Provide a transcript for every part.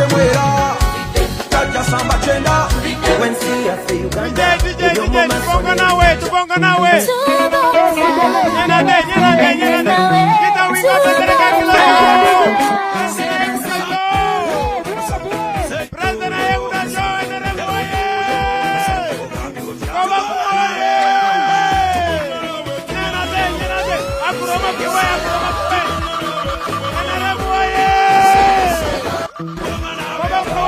temwera Jaja samba chenda Wensi ya fe Uganda Tubonga nawe Nyana Kita wingo petereka kila President ayuna joe neremoye Koboko Nyana Akuroma kiwe neremoye Koboko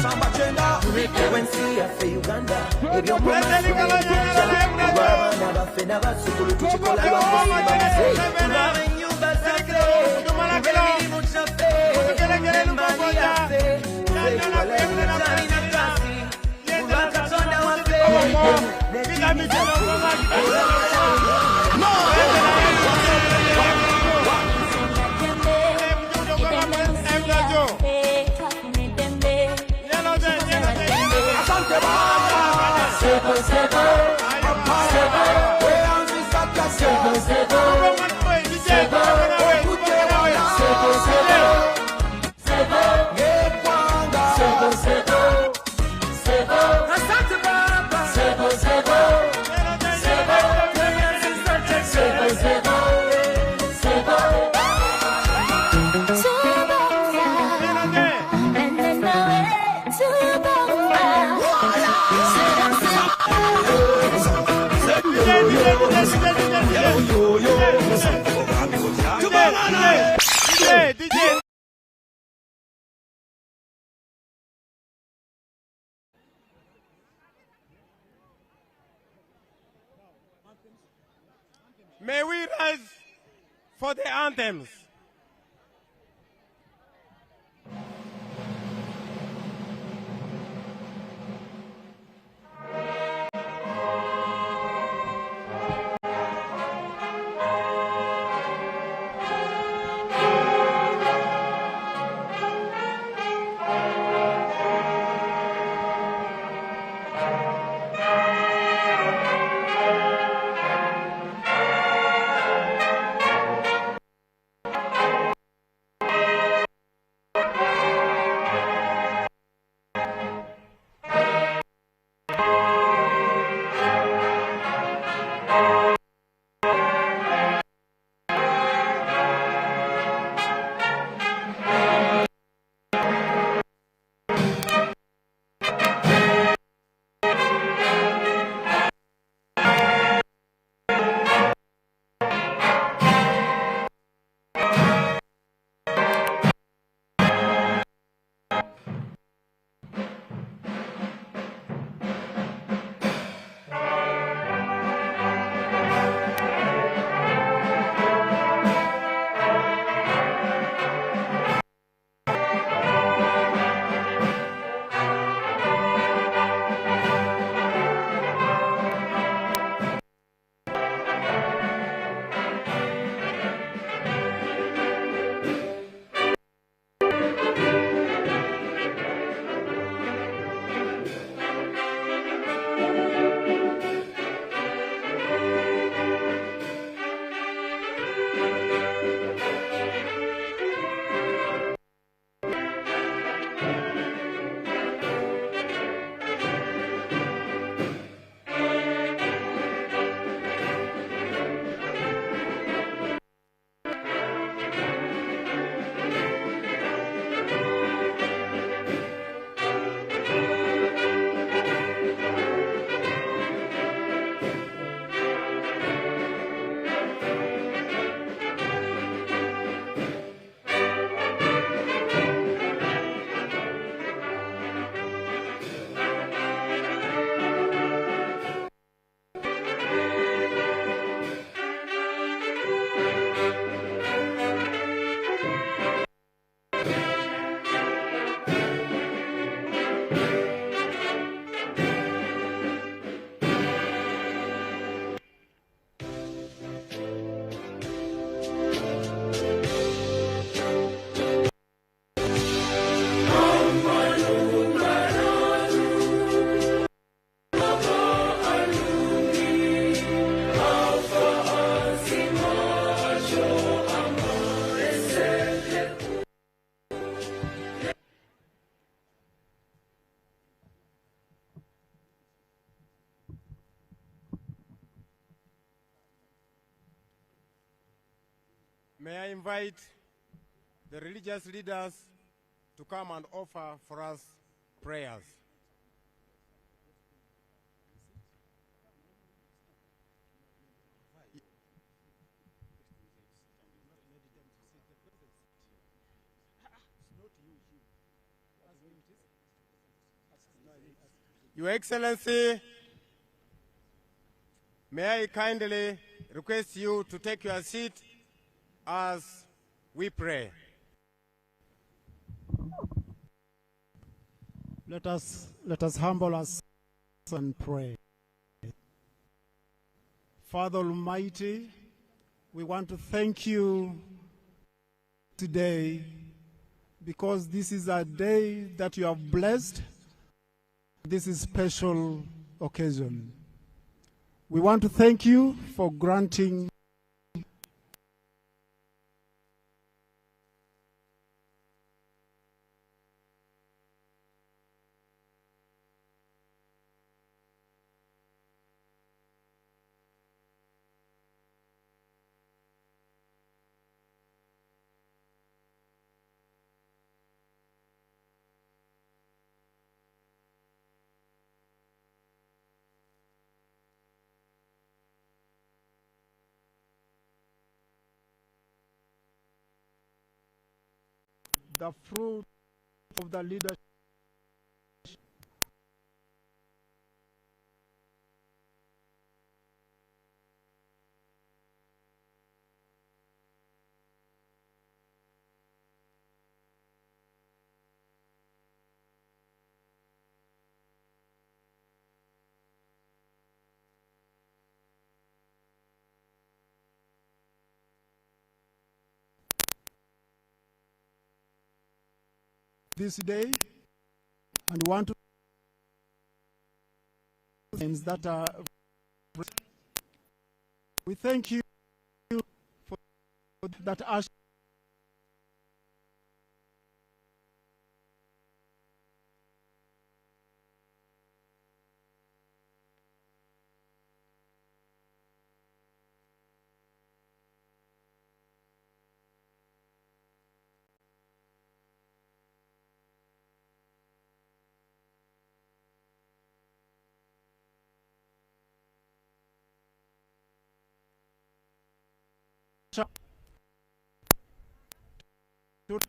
Samba chenda Wensi ya fe Uganda Ebyo Yo, yo, yo. May we rise for the anthems. May I invite the religious leaders to come and offer for us prayers. Your Excellency, may I kindly request you to take your seat as we pray. Let us humble us and pray. Father Almighty, we want to thank you today because this is a day that you have blessed. This is a special occasion. We want to thank you for granting the fruit of the leadership this day and want to that are. We thank you for that action. Good.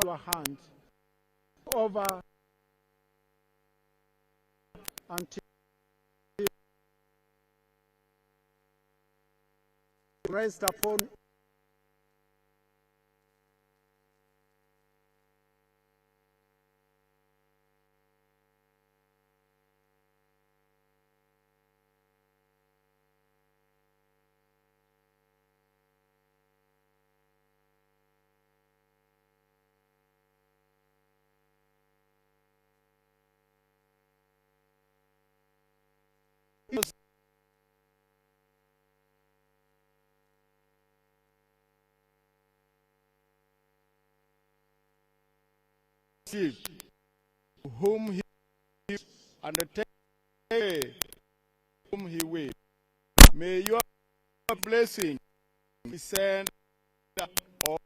Your hand over until rest upon whom he and the whom he will. May your blessing be sent all.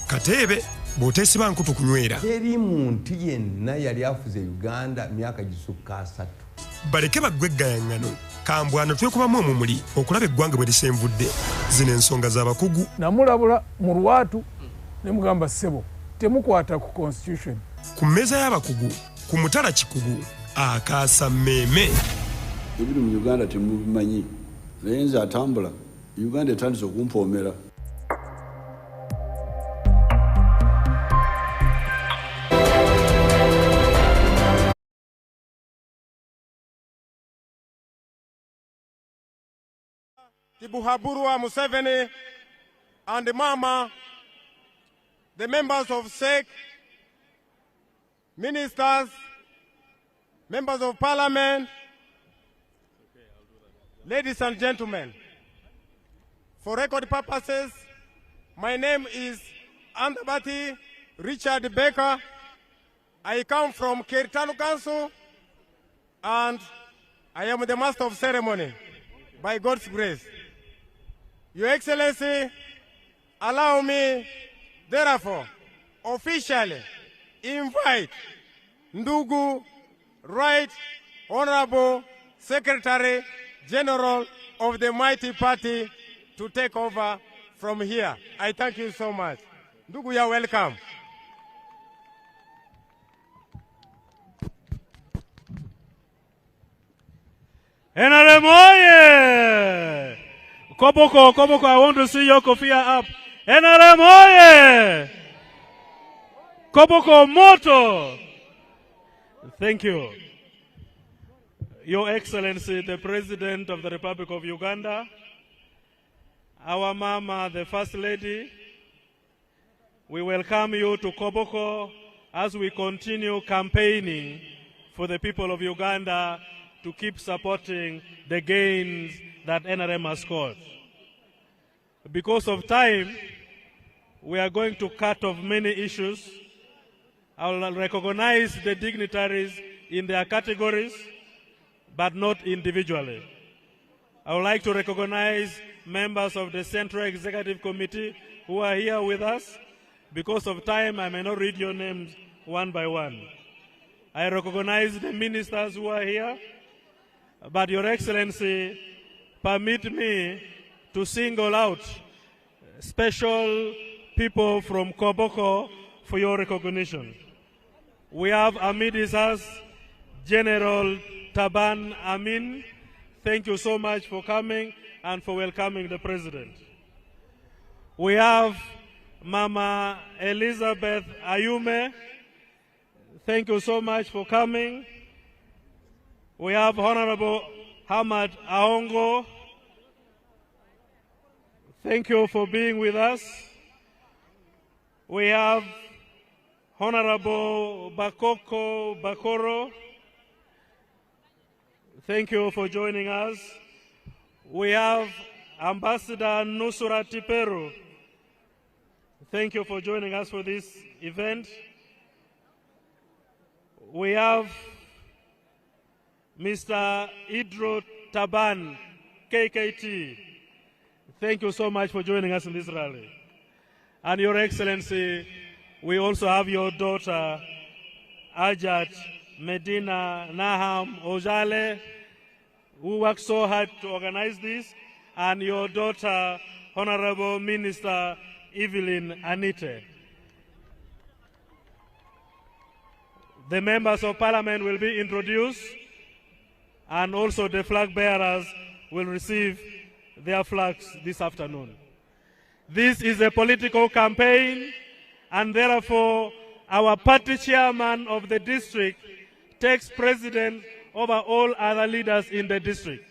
Katebe bw'oteesiba nkutu kunywera. Teri muntu yenna yali afuze Uganda myaka gisukka 3. Baleke baggweggayangano kambwano twekubamu omumuli okulaba eggwanga bwe lisenvudde. Zino ensonga z'abakugu. Namulabula mu lwatu ne mugamba ssebo temukwata ku constitution. Ku mmeeza y'abakugu ku mutala kikugu akaasa mmeeme. Ebiri mu Uganda temubimanyi naye nze atambula Uganda etandise okumpoomera. Tibuhaburwa Museveni and Mama, the members of SEC, ministers, members of parliament, ladies and gentlemen, for record purposes, my name is Andabati Richard Baker. I come from Keritanu Council, and I am the master of ceremony, by God's grace. Your Excellency, allow me, therefore, officially invite Ndugu Right Honorable Secretary General of the Mighty Party to take over from here. I thank you so much. Ndugu, you are welcome. NRM oye! Koboko, I want to see your kofia up. NRM oye! Koboko moto! Thank you. Your Excellency, the President of the Republic of Uganda, our Mama, the First Lady, we welcome you to Koboko as we continue campaigning for the people of Uganda to keep supporting the gains that NRM has scored. Because of time, we are going to cut off many issues. I will recognize the dignitaries in their categories, but not individually. I would like to recognize members of the Central Executive Committee who are here with us. Because of time, I may not read your names one by one. I recognize the ministers who are here, but Your Excellency, permit me to single out special people from Koboko for your recognition. We have amidst us General Taban Amin. Thank you so much for coming and for welcoming the President. We have Mama Elizabeth Ayume. Thank you so much for coming. We have Honorable Hamad Aongo. Thank you for being with us. We have Honorable Bakoko Bakoro. Thank you for joining us. We have Ambassador Nusura Tiperu. Thank you for joining us for this event. We have Mr. Idro Taban, KKT. Thank you so much for joining us in this rally. And Your Excellency, we also have your daughter, Ajat Medina Naham Ojale, who worked so hard to organize this, and your daughter, Honorable Minister Evelyn Anite. The members of Parliament will be introduced, and also the flag bearers will receive their flags this afternoon. This is a political campaign, and therefore our party chairman of the district takes precedence over all other leaders in the district.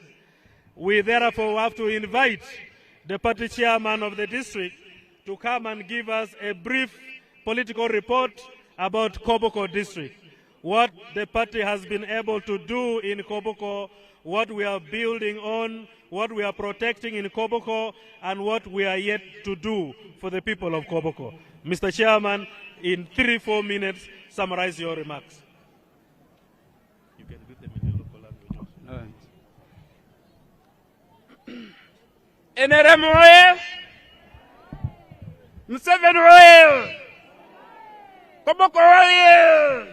We therefore have to invite the party chairman of the district to come and give us a brief political report about Koboko district, what the party has been able to do in Koboko, what we are building on, what we are protecting in Koboko, and what we are yet to do for the people of Koboko. Mr. Chairman, in 3-4 minutes, summarize your remarks. You can do them in the local language. All right. NRM oye! Museveni oye! Koboko oye!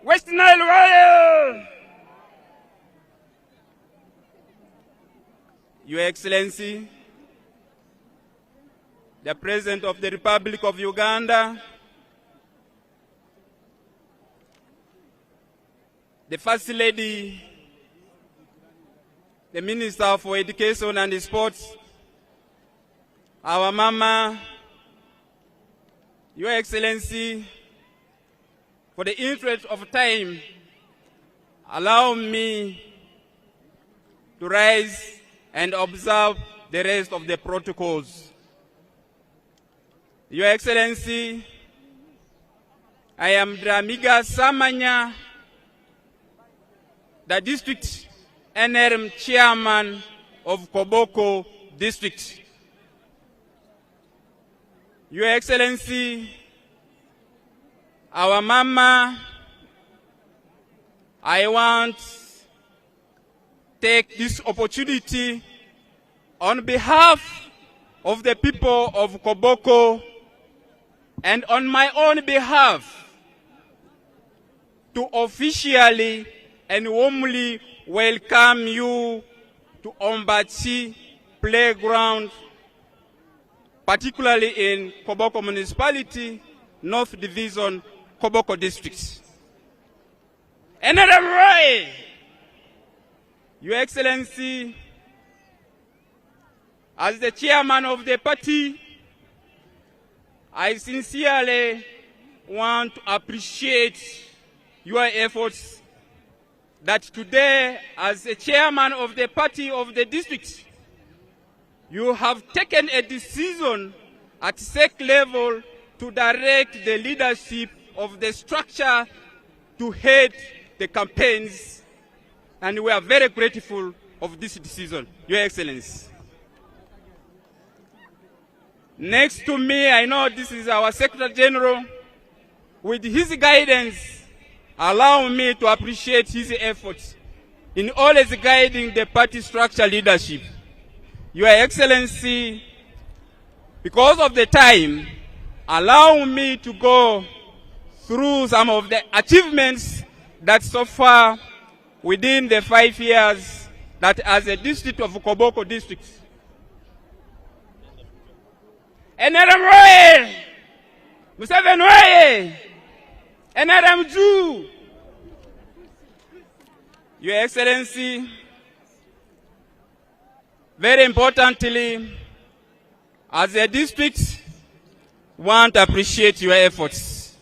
West Nile oye! Your Excellency, the President of the Republic of Uganda, the First Lady, the Minister for Education and Sports, our Mama, Your Excellency, for the interest of time, allow me to rise and observe the rest of the protocols. Your Excellency, I am Dramiga Samanya, the district NRM chairman of Koboko district. Your Excellency, our mama, I want to take this opportunity on behalf of the people of Koboko and on my own behalf to officially and warmly welcome you to Ombachi Playground, particularly in Koboko Municipality, North Division, Koboko District. NRM, Your Excellency, as the chairman of the party, I sincerely want to appreciate your efforts that today, as the chairman of the party of the district, you have taken a decision at SEC level to direct the leadership of the structure to head the campaigns, and we are very grateful of this decision, Your Excellency. Next to me, I know this is our Secretary General. With his guidance, allow me to appreciate his efforts in always guiding the party structure leadership. Your Excellency, because of the time, allow me to go through some of the achievements that so far within the 5 years that as a district of Koboko district. NRM Museveni, NRM. Your Excellency, very importantly, as a district, want to appreciate your efforts.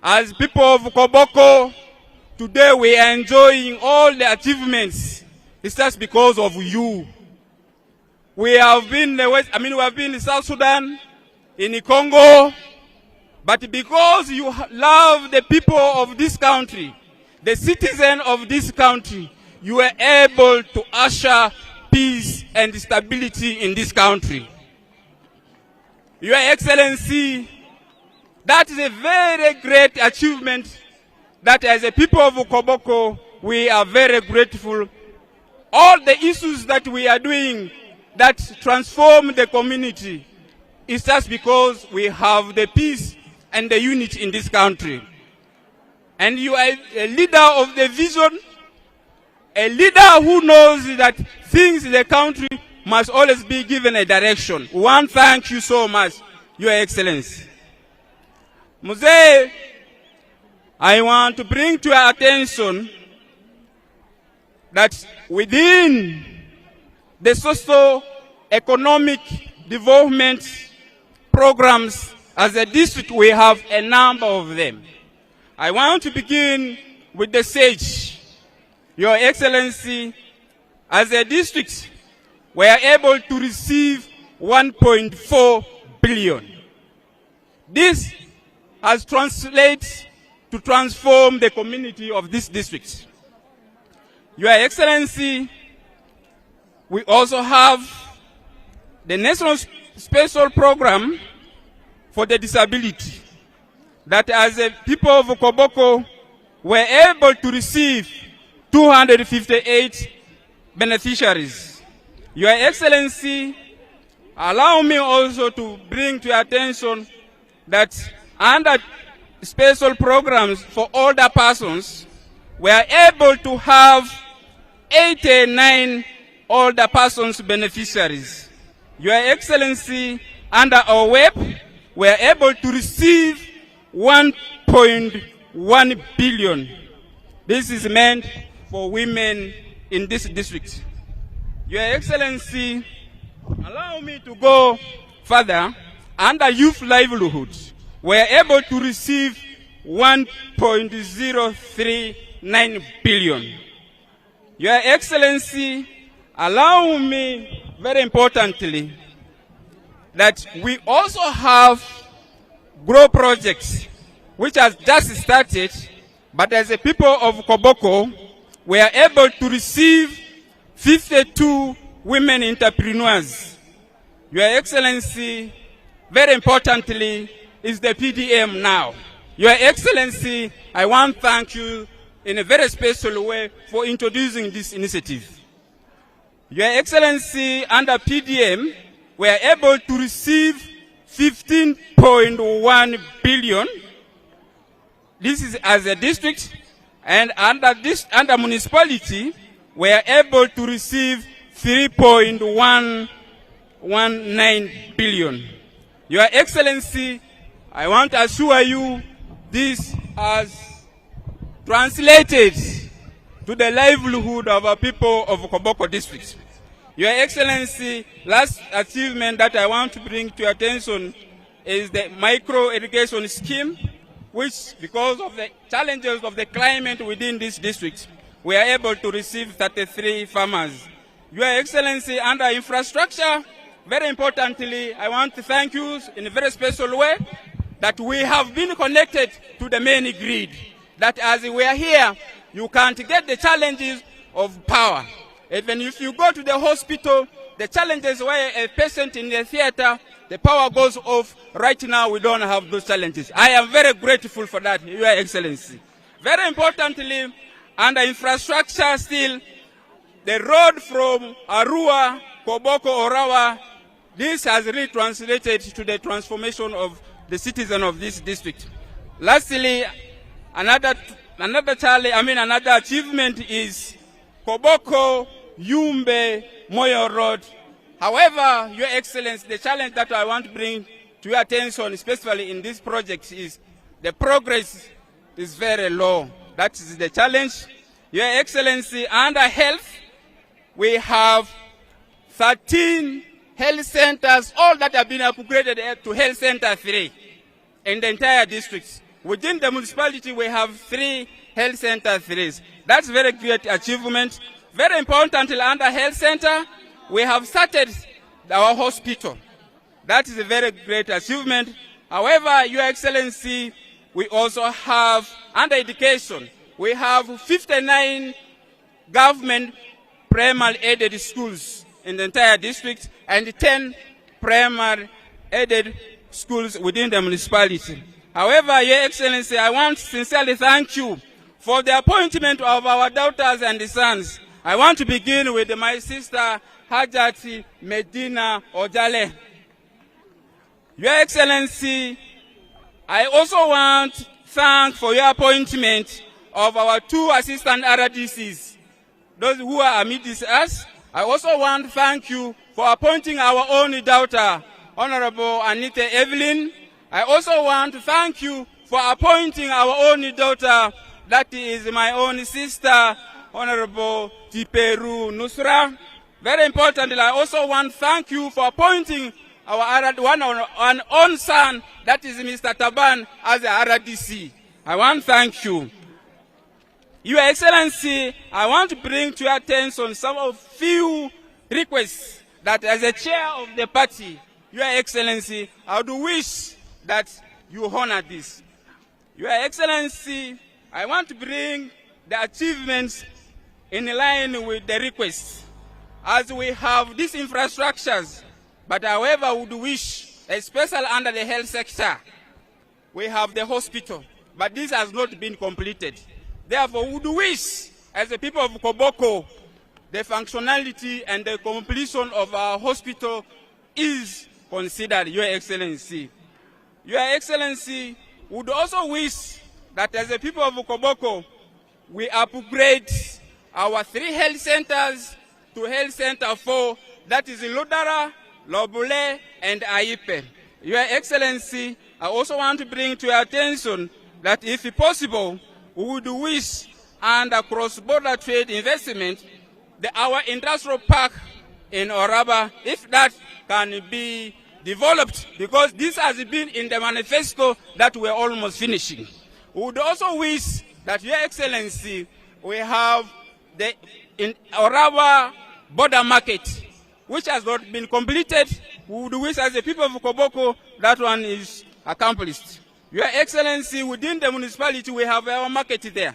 As people of Koboko, today we are enjoying all the achievements. It's just because of you. We have been we have been in South Sudan, in Congo, but because you love the people of this country, the citizens of this country, you were able to usher peace and stability in this country. Your Excellency, that is a very great achievement that as a people of Koboko, we are very grateful. All the issues that we are doing that transform the community is just because we have the peace and the unity in this country. And you are a leader of the vision, a leader who knows that things in the country must always be given a direction. One, thank you so much, Your Excellency. Mzee, I want to bring to your attention that within the socio-economic development programs as a district, we have a number of them. I want to begin with the SAGE. Your Excellency, as a district, we are able to receive 1.4 billion. This has translated to transform the community of this district. Your Excellency, we also have the National Special Program for the Disability that as a people of Koboko were able to receive 258 beneficiaries. Your Excellency, allow me also to bring to your attention that under special programs for older persons, we are able to have 89 older persons beneficiaries. Your Excellency, under our WEP, we are able to receive 1.1 billion. This is meant for women in this district. Your Excellency, allow me to go further. Under youth livelihood, we are able to receive 1.039 billion. Your Excellency, allow me, very importantly, that we also have grow projects which has just started, but as a people of Koboko, we are able to receive 52 women entrepreneurs. Your Excellency, very importantly, is the PDM now. Your Excellency, I want to thank you in a very special way for introducing this initiative. Your Excellency, under PDM, we are able to receive 15.1 billion. This is as a district, and under municipality, we are able to receive 3.119 billion. Your Excellency, I want to assure you this has translated to the livelihood of our people of Koboko district. Your Excellency, last achievement that I want to bring to your attention is the micro irrigation scheme, which, because of the challenges of the climate within this district, we are able to receive 33 farmers. Your Excellency, under infrastructure, very importantly, I want to thank you in a very special way that we have been connected to the main grid. That as we are here, you can't get the challenges of power. Even if you go to the hospital, the challenges where a patient in the theater, the power goes off. Right now, we don't have those challenges. I am very grateful for that, Your Excellency. Very importantly, under infrastructure still, the road from Arua, Koboko, Orawa, this has really translated to the transformation of the citizen of this district. Lastly, another achievement is Koboko, Yumbe, Moyo Road. However, Your Excellency, the challenge that I want to bring to your attention, especially in this project, is the progress is very low. That is the challenge. Your Excellency, under health, we have 13 health centers, all that have been upgraded to Health Center 3 in the entire district. Within the municipality, we have 3 Health Center 3s. That's very great achievement. Very importantly, under Health Center, we have started our hospital. That is a very great achievement. However, Your Excellency, we also have, under education, we have 59 government primary aided schools in the entire district and 10 primary aided schools within the municipality. However, Your Excellency, I want to sincerely thank you for the appointment of our daughters and sons. I want to begin with my sister, Hajati Medina Ojale. Your Excellency, I also want to thank for your appointment of our 2 assistant RDCs, those who are amidst us. I also want to thank you for appointing our own daughter, Honorable Anita Evelyn. I also want to thank you for appointing our own daughter, that is my own sister, Honorable Tiperu Nusra. Very importantly, I also want to thank you for appointing our one own son, that is Mr. Taban, as a RDC. I want to thank you. Your Excellency, I want to bring to your attention some of few requests that as a chair of the party, Your Excellency, I would wish that you honor this. Your Excellency, I want to bring the achievements in line with the requests. As we have these infrastructures, but however would wish, especially under the health sector, we have the hospital, but this has not been completed. Therefore, would wish, as the people of Koboko, the functionality and the completion of our hospital is considered, Your Excellency. Your Excellency, would also wish that as the people of Koboko, we upgrade our 3 health centers to Health Center 4, that is Ludara, Lobule, and Aipe. Your Excellency, I also want to bring to your attention that if possible, we would wish under cross-border trade investment, our industrial park in Oraba, if that can be developed, because this has been in the manifesto that we're almost finishing. We would also wish that, Your Excellency, we have the in Oraba border market, which has not been completed. We would wish as the people of Koboko that one is accomplished. Your Excellency, within the municipality, we have our market there.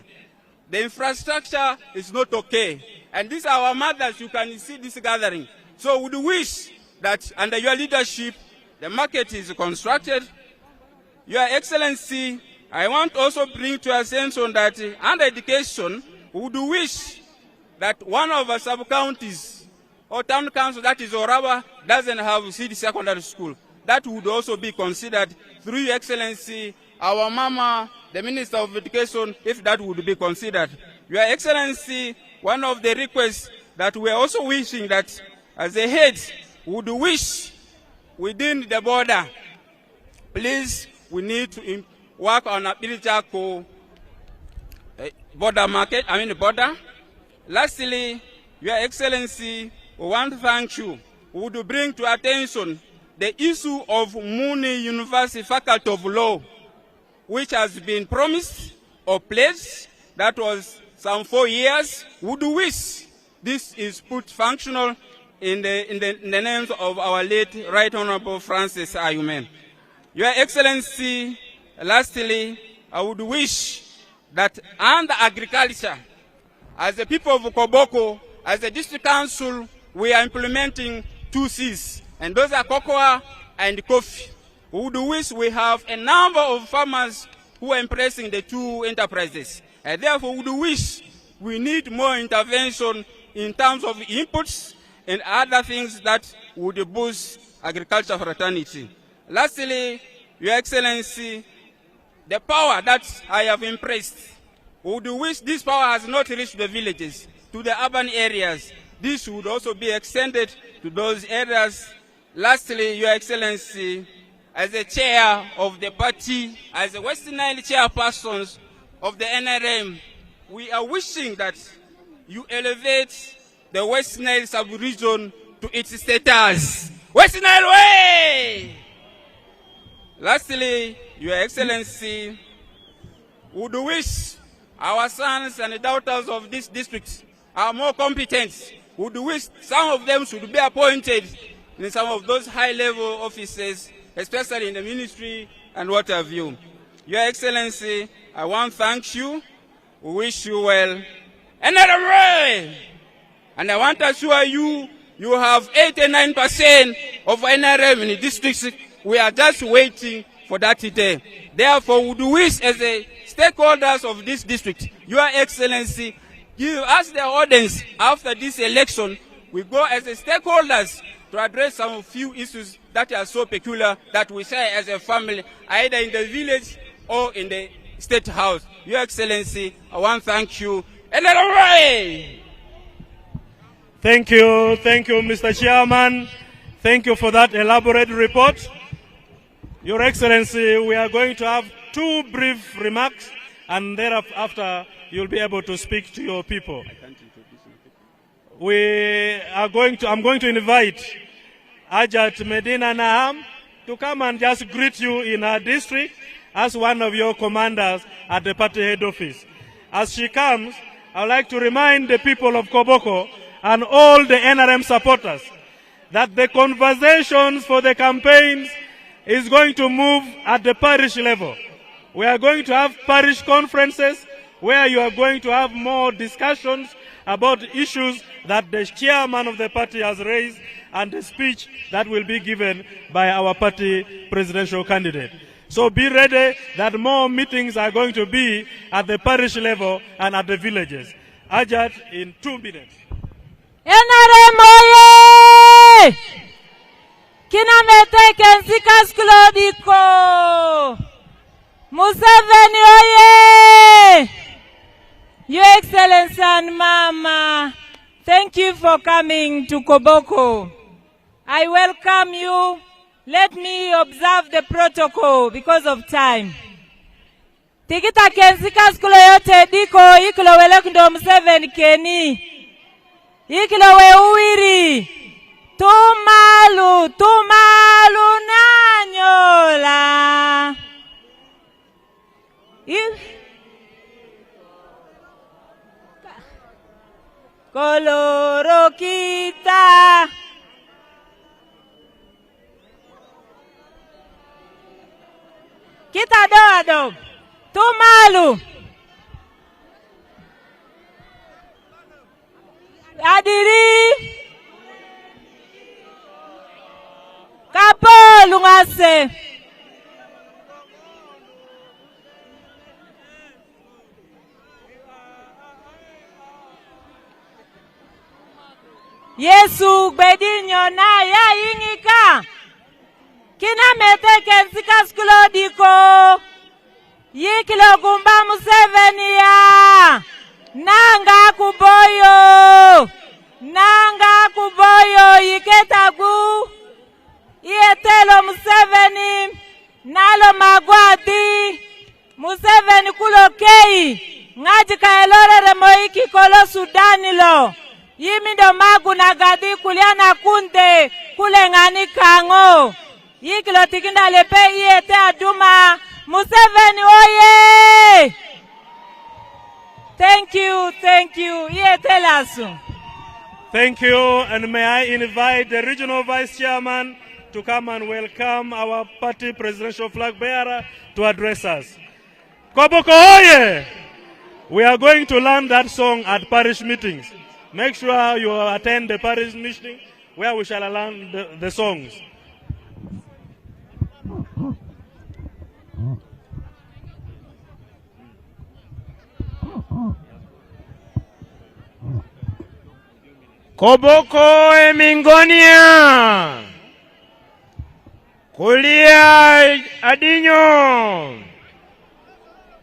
The infrastructure is not okay. And these are our mothers, you can see this gathering. So we wish that under your leadership, the market is constructed. Your Excellency, I want also bring to your attention that under education, we would wish that one of our sub-counties or town council, that is Oraba, doesn't have city secondary school. That would also be considered through Your Excellency, our mama, the Minister of Education, if that would be considered. Your Excellency, one of the requests that we are also wishing that as a head would wish within the border, please, we need to work on Ayogerako border. Lastly, Your Excellency, we want to thank you. We would bring to attention the issue of Muni University Faculty of Law, which has been promised or pledged. That was some 4 years. Would wish this is put functional in the names of our late Right Honorable Francis Ayumen. Your Excellency, lastly, I would wish that under agriculture, as the people of Koboko, as the district council, we are implementing 2 C's, and those are cocoa and coffee. We would wish we have a number of farmers who are embracing the 2 enterprises. And therefore, we would wish we need more intervention in terms of inputs and other things that would boost agriculture fraternity. Lastly, Your Excellency, the power that I have impressed, we would wish this power has not reached the villages, to the urban areas. This would also be extended to those areas. Lastly, Your Excellency, as the chair of the party, as the Western Nile chairpersons of the NRM, we are wishing that you elevate the West Nile sub-region to its status. West Nile way! Lastly, Your Excellency, would wish our sons and daughters of this district are more competent. Would wish some of them should be appointed in some of those high-level offices, especially in the ministry and what have you. Your Excellency, I want to thank you. We wish you well. And I want to assure you, you have 89% of NRM in the district. We are just waiting for that day. Therefore, we wish as the stakeholders of this district, Your Excellency, give us the audience after this election. We go as the stakeholders to address some few issues that are so peculiar that we share as a family, either in the village or in the State House. Your Excellency, I want to thank you. And Thank you, Mr. Chairman. Thank you for that elaborate report. Your Excellency, we are going to have 2 brief remarks, and thereafter you'll be able to speak to your people. I'm going to invite Ajat Medina Naham to come and just greet you in our district as one of your commanders at the party head office. As she comes, I would like to remind the people of Koboko and all the NRM supporters that the conversations for the campaigns is going to move at the parish level. We are going to have parish conferences where you are going to have more discussions about issues that the chairman of the party has raised and the speech that will be given by our party presidential candidate. So be ready that more meetings are going to be at the parish level and at the villages. Ajat, in 2 minutes. NRM oye! Kinamete Kensikas Klodiko! Museveni oye! Your Excellency and Mama, thank you for coming to Koboko. I welcome you. Let me observe the protocol because of time. Tikita Kensika skule yote diko ikilo welekundo Museveni keni. Ikilo we uwiri. Tumalu nanyola. Koloro kita. Kita doa Kajiado, Tumalu, Adiri, Kapo Lungase, Yesu bedinyo na ya yingika kina meteke nsika skulodiko yikilo gumba Museveni ya nanga kuboyo yiketagu ietelo Museveni nalo magwadi Museveni kulokei ngaji kaelorere moiki kolo Sudani lo yimindo magu nagadi kuliana kunde kule ngani kango yikilo tikinda lepe iete aduma Museveni oye. Thank you iete lasu. Thank you, and may I invite the regional vice chairman to come and welcome our party presidential flag bearer to address us. Koboko oye! We are going to learn that song at parish meetings. Make sure you attend the parish meeting where we shall learn the songs. Koboko emingonia kulia adinyo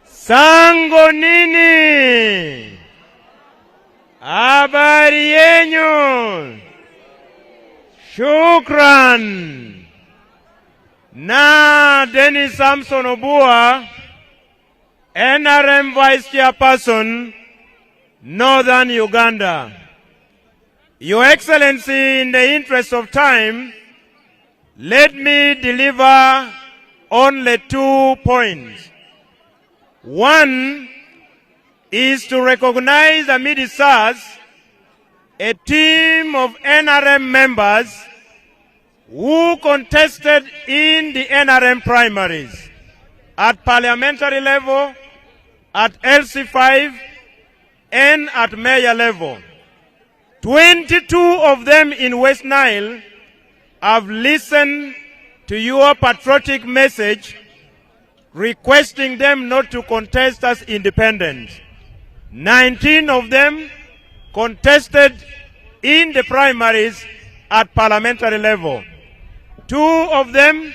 sango nini habari yenyu shukran na Dennis Samson Obua NRM Vice Chairperson Northern Uganda. Your Excellency, in the interest of time, let me deliver only 2 points. One is to recognize amidst us a team of NRM members who contested in the NRM primaries at parliamentary level, at LC5, and at mayor level. 22 of them in West Nile have listened to your patriotic message requesting them not to contest as independent. 19 of them contested in the primaries at parliamentary level. 2 of them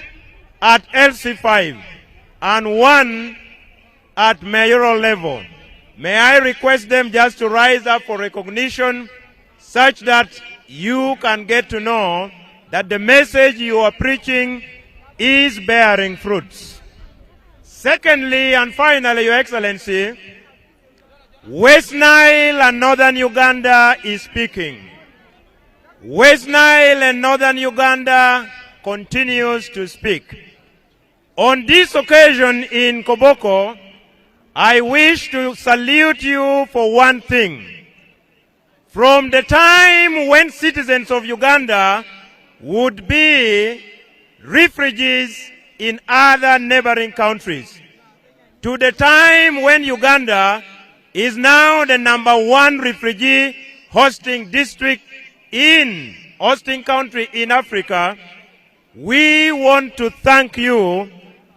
at LC5 and 1 at mayoral level. May I request them just to rise up for recognition such that you can get to know that the message you are preaching is bearing fruits. Secondly and finally, Your Excellency, West Nile and Northern Uganda is speaking. West Nile and Northern Uganda continues to speak. On this occasion in Koboko, I wish to salute you for one thing. From the time when citizens of Uganda would be refugees in other neighboring countries, to the time when Uganda is now the #1 refugee hosting country in Africa, we want to thank you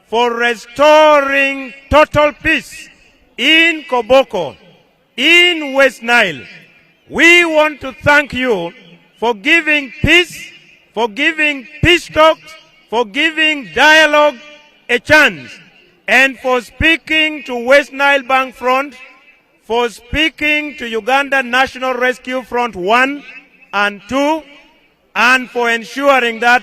for restoring total peace in Koboko, in West Nile. We want to thank you for giving peace, for giving peace talks, for giving dialogue a chance, and for speaking to West Nile Bank Front, for speaking to Uganda National Rescue Front 1 and 2, and for ensuring that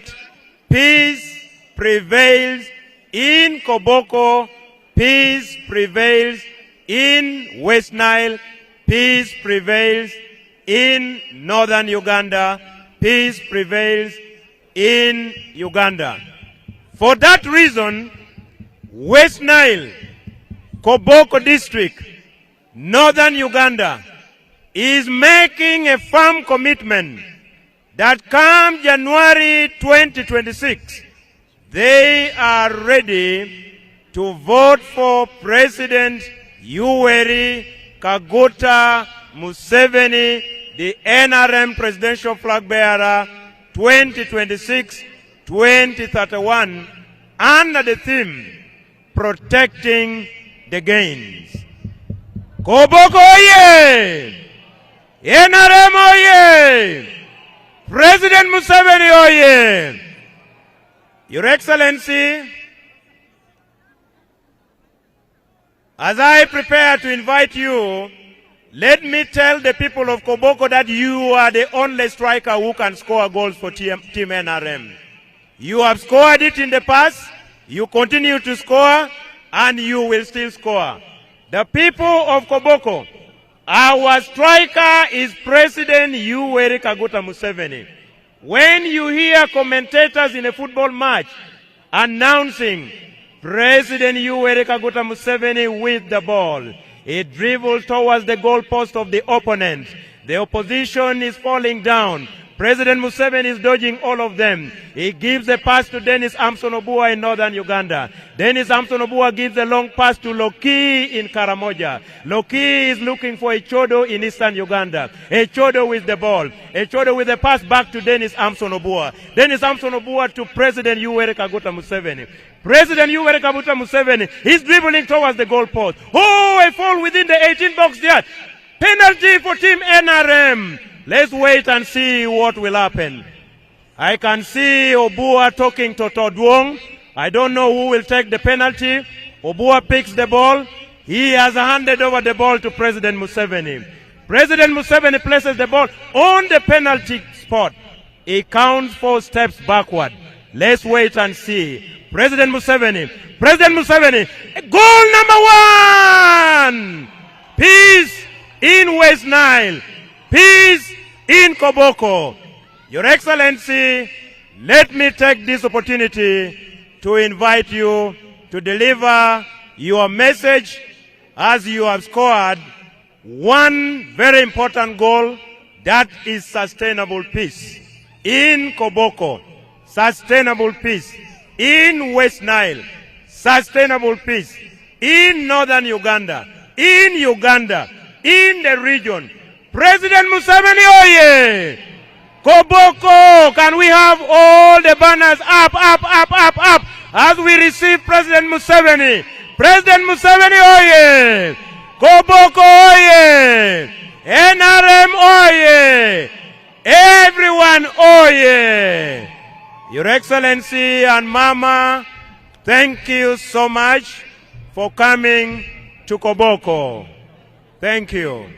peace prevails in Koboko, peace prevails in West Nile, peace prevails in Northern Uganda, peace prevails in Uganda. For that reason, West Nile, Koboko District, Northern Uganda is making a firm commitment that come January 2026, they are ready to vote for President Yoweri Kaguta Museveni, the NRM presidential flag bearer 2026-2031, under the theme Protecting the Gains. Koboko oye! NRM oye! President Museveni oye! Your Excellency, as I prepare to invite you, let me tell the people of Koboko that you are the only striker who can score goals for Team NRM. You have scored it in the past, you continue to score, and you will still score. The people of Koboko, our striker is President Yoweri Kaguta Museveni. When you hear commentators in a football match announcing President Yoweri Kaguta Museveni with the ball, he dribbles towards the goalpost of the opponent. The opposition is falling down. President Museveni is dodging all of them. He gives a pass to Dennis Amson Obua in northern Uganda. Dennis Amson Obua gives a long pass to Loki in Karamoja. Loki is looking for Echodo in eastern Uganda. Echodo with the ball. Echodo with the pass back to Dennis Amson Obua. Dennis Amson Obua to President Yoweri Kaguta Museveni. President Yoweri Kaguta Museveni is dribbling towards the goalpost. Oh, a fall within the 18-box yard. Penalty for Team NRM. Let's wait and see what will happen. I can see Obua talking to Todwong. I don't know who will take the penalty. Obua picks the ball. He has handed over the ball to President Museveni. President Museveni places the ball on the penalty spot. He counts 4 steps backward. Let's wait and see. President Museveni. Goal number 1! Peace in West Nile. Peace in Koboko. Your Excellency, let me take this opportunity to invite you to deliver your message as you have scored one very important goal, that is sustainable peace in Koboko, sustainable peace in West Nile, sustainable peace in northern Uganda, in the region. President Museveni oye! Koboko, can we have all the banners up, as we receive President Museveni? President Museveni oye! Koboko oye! NRM oye! Everyone oye! Your Excellency and Mama, thank you so much for coming to Koboko. Thank you.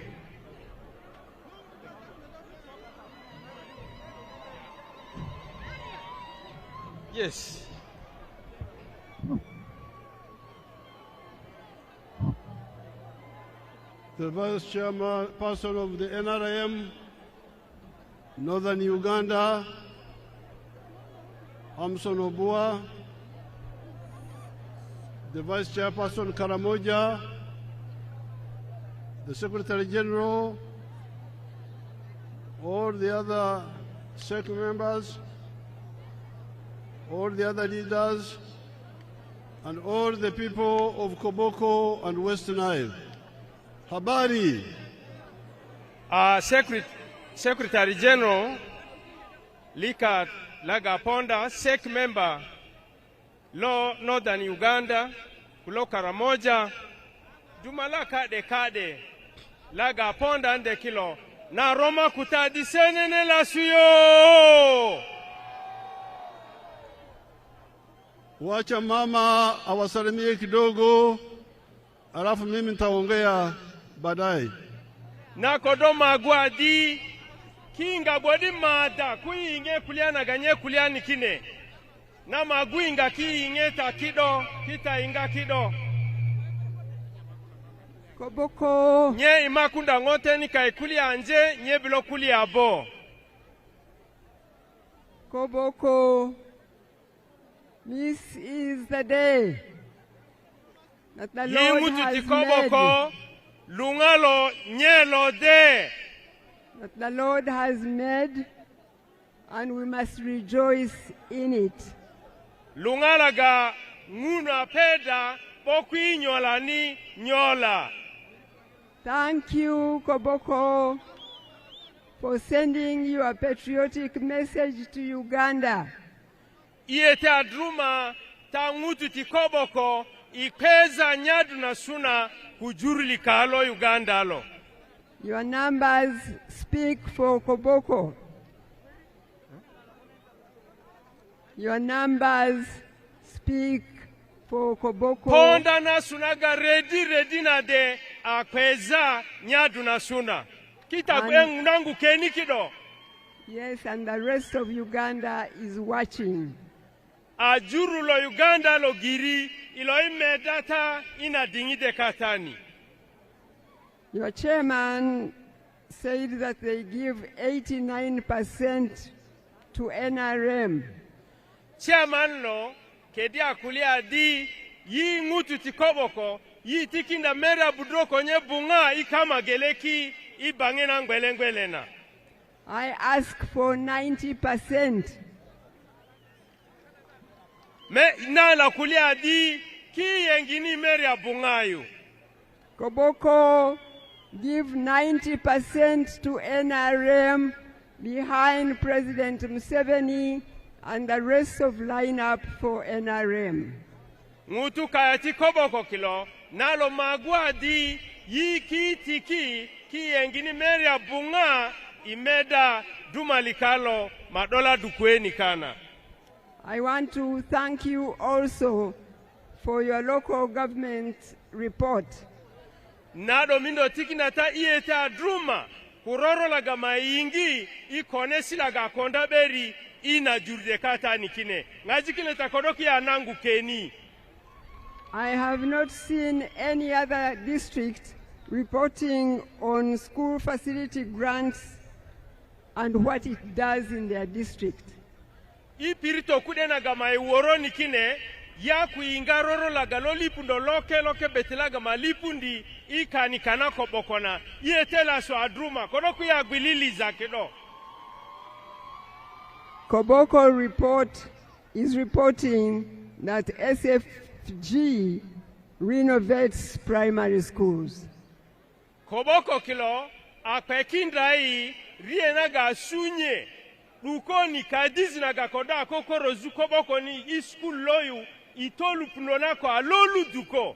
Yes. The Vice Chairperson of the NRM, Northern Uganda, Amson Obua, the Vice Chairperson Karamoja, the Secretary General, all the other SEC members, all the other leaders, and all the people of Koboko and West Nile. Habari. Secretary General Lika Lagaponda, SEC member, Law Northern Uganda, Kulo Karamoja, Jumala Kade, Lagaponda and the Kilo, na Roma Kutadi Senene la suyo. Wacha mama awasalimie kidogo, alafu mimi nitaongea baadaye. Na kodoma gwadi kinga gwadi mada kuinge kuliana ganye kuliani kine na maguinga kiinge takido kita inga kido Koboko nye imakunda ngote ni kaikuli anje nye bilo kuli abo. Koboko, this is the day that the Lord has made. Lungalo nyelo de. That the Lord has made, and we must rejoice in it. Lungalaga nguna peda bokwi nyola ni nyola. Thank you, Koboko, for sending your patriotic message to Uganda. Iyete adruma tangutu ti Koboko ipeza nyadu na suna hujurili kalo Uganda lo. Your numbers speak for Koboko. Your numbers speak for Koboko. Ponda na sunaga ready na de apeza nyadu na suna. Kita nangu keni kido. Yes, and the rest of Uganda is watching. Ajuru lo Uganda lo giri ilo imedata ina dingide katani. Your chairman said that they give 89% to NRM. Chairman lo kedi akulia di yi ngutu ti Koboko yi tikinda mera budroko nye bunga ikama geleki ibangena ngwelengwelena. I ask for 90%. Me na la kulia di ki yengini mera bungayo. Koboko give 90% to NRM behind President Museveni and the rest of lineup for NRM. Ngutu kayati Koboko kilo nalo magua di yi ki yengini mera bunga imeda dumalikalo madola dukweni kana. I want to thank you also for your local government report. Nado mindo tikinata iyete adruma kuroro laga maingi ikonesi laga konda beri ina jurde kata nikine. Ngajikile takodoki ya nangu keni. I have not seen any other district reporting on school facility grants and what it does in their district. Ipirito kudena gama iworo nikine ya kuingaroro laga lolipundo loke betelaga malipundi ikani kana Kobokona yetela so adruma kodoku ya gwilili zakedo. Koboko report is reporting that SFG renovates primary schools. Koboko kilo apekindai rienaga sunye Lukoni kadizi na gakoda kokoro zu Koboko ni iskul loyu itolu punonako alolu duko.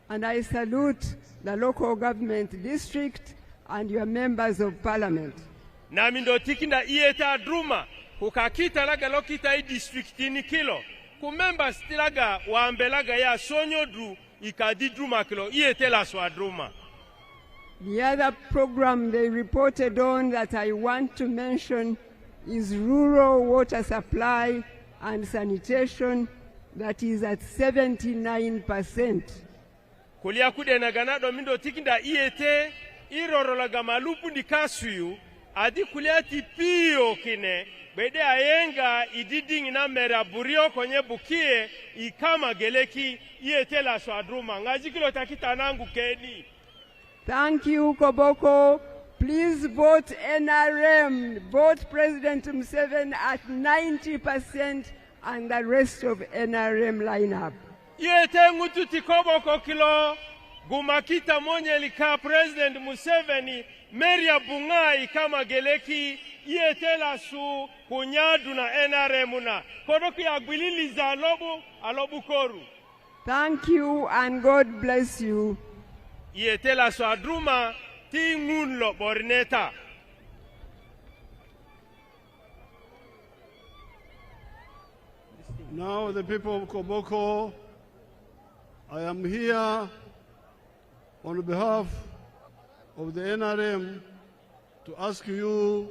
And I salute the local government district and your members of parliament. Na mindo tikinda iyeta adruma kukakita laga lokita I district ni kilo. Kumemba stilaga waambelaga ya sonyo dru ikadi druma kilo iyete la so adruma. The other program they reported on that I want to mention is rural water supply and sanitation that is at 79%. Kulia kude na ganado mindo tikinda iyete iroro laga malupu ni kasuyu adi kulia tipio kine bede ayenga ididing na meraburio konye bukie ikama geleki iyete la swadruma ngajikilo takita nangu keni. Thank you, Koboko. Please vote NRM. Vote President Museveni at 90% and the rest of NRM lineup. Yete ngutu ti Koboko kilo gumakita monye lika President Museveni meria bungai kama geleki yete la su kunyadu na NRM na kodoku ya gwilili za alobu koru. Thank you and God bless you. Yete la su adruma ti ngunlo borneta. Now the people of Koboko, I am here on behalf of the NRM to ask you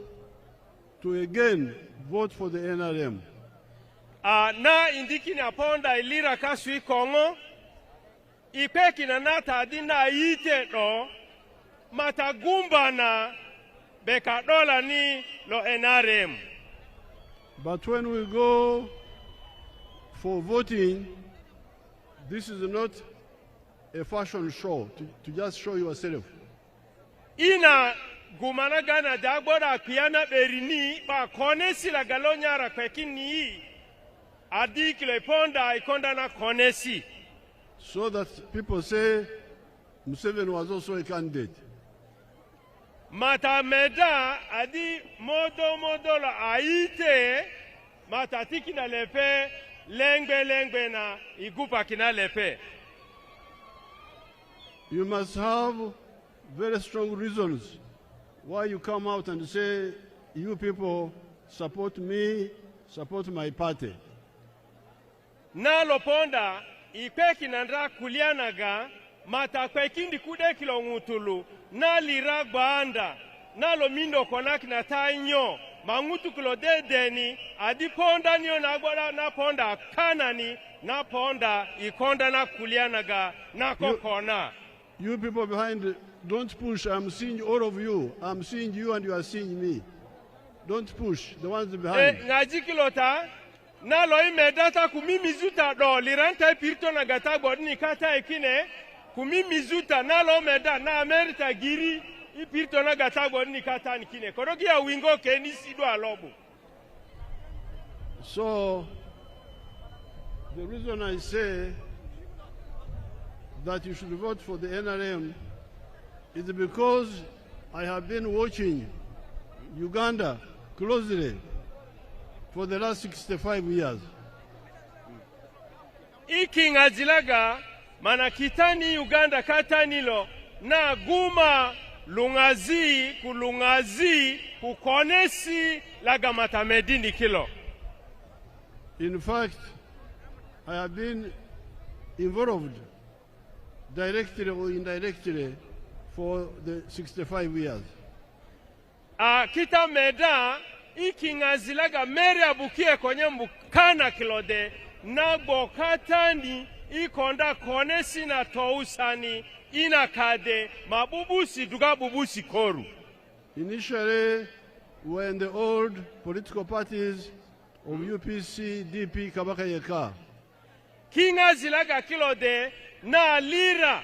to again vote for the NRM. Na indiki na ponda ilira kasui Kongo, ipeki na nata adina ite no, matagumba na beka dola ni lo NRM. But when we go for voting, this is not a fashion show to just show yourself. Ina gumana gana dagbora piana berini ba konesi la galonyara kwekini adi kile ponda ikonda na konesi. so that people say Museveni was also a candidate. Mata meda adi modo la aite mata tikina lepe lengbe na igupa kina lepe. You must have very strong reasons why you come out and say, you people support me, support my party. Na loponda ikweki nandra kulianaga mata kwekindi kude kilo ngutulu na lira gbanda na lo mindo konaki na tainyo mangutu kilo dedeni adi ponda niyo na gwada na ponda kanani na ponda ikonda na kulianaga na kokona. You people behind, don't push. I'm seeing all of you. I'm seeing you and you are seeing me. Don't push. The ones behind. Ngaji kilota na lo imedata kumimizuta do liranta pirto na gata bodni kata ekine kumimizuta na lo meda na America giri ipirto na gata bodni kata nikine korogi ya wingo keni sido alobu. So the reason I say that you should vote for the NRM is because I have been watching Uganda closely for the last 65 years. Iki ngazilaga manakitani Uganda katanilo na guma lungazi kulungazi kukonesi laga matamedini kilo. In fact, I have been involved directly or indirectly for the 65 years. Kita meda iki ngazilaga mere abukie kwenye mbukana kilode na bokatani ikonda konesi na tousani inakade mabubusi duga bubusi koru. Initially, when the old political parties of UPC, DP, Kabaka Yeka, Kinga zilaga kilode na lira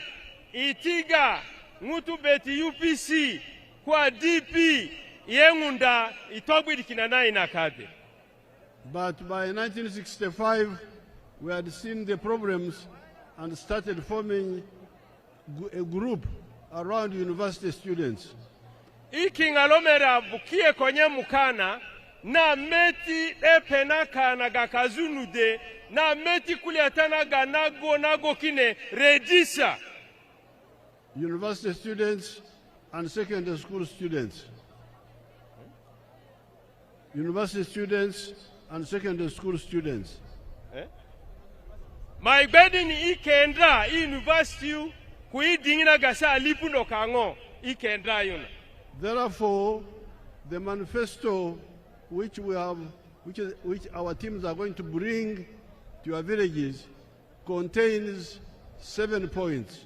itiga ngutu beti UPC kwa DP yengunda itogwidi kinana inakade. But by 1965, we had seen the problems and started forming a group around university students. Ikingalomera bukie kwenye mukana na meti epenaka na gakazunude na meti kuliatana nago kine redisa. University students and secondary school students. University students and secondary school students. My bedding ikendra university kuidingina gasa lipuno kango ikendra yuna. Therefore, the manifesto which our teams are going to bring to your villages contains 7 points.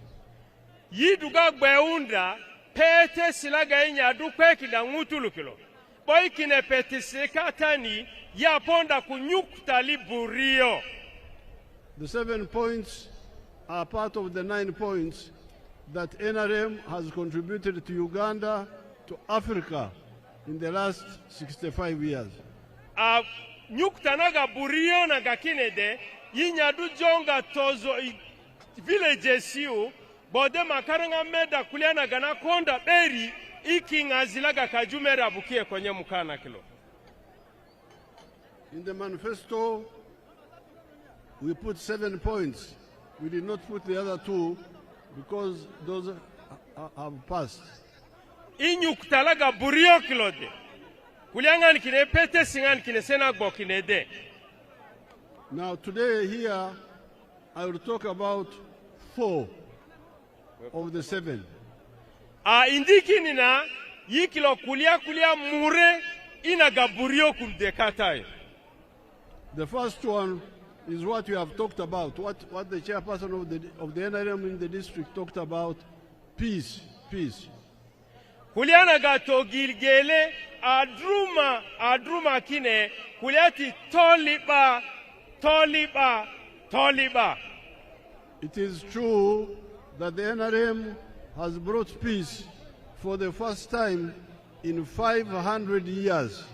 Yiduga gbeunda pete silaga inya dukwe na ngutulukilo. Boy kine pete sekatani ya ponda kunyukta liburio. The 7 points are part of the 9 points that NRM has contributed to Uganda, to Africa in the last 65 years. Nyukta naga burio naga kinede yinyadu jonga tozo villages yu bode makaranga meda kuliana gana konda beri iki ngazilaga kajumera bukie kwenye mukana kilo. In the manifesto, we put 7 points. We did not put the other 2 because those have passed. Inyuktalaga burio kilode. Kulianga kine pete singan kine sena bokinede. Now today here, I will talk about 4 of the 7. Indiki nina yikilo kulia mure ina gaburio kumdekatai. The first one is what you have talked about, what the chairperson of the NRM in the district talked about, peace. Kuliana gato gilgele adruma kine kuliati toliba. It is true that the NRM has brought peace for the first time in 500 years.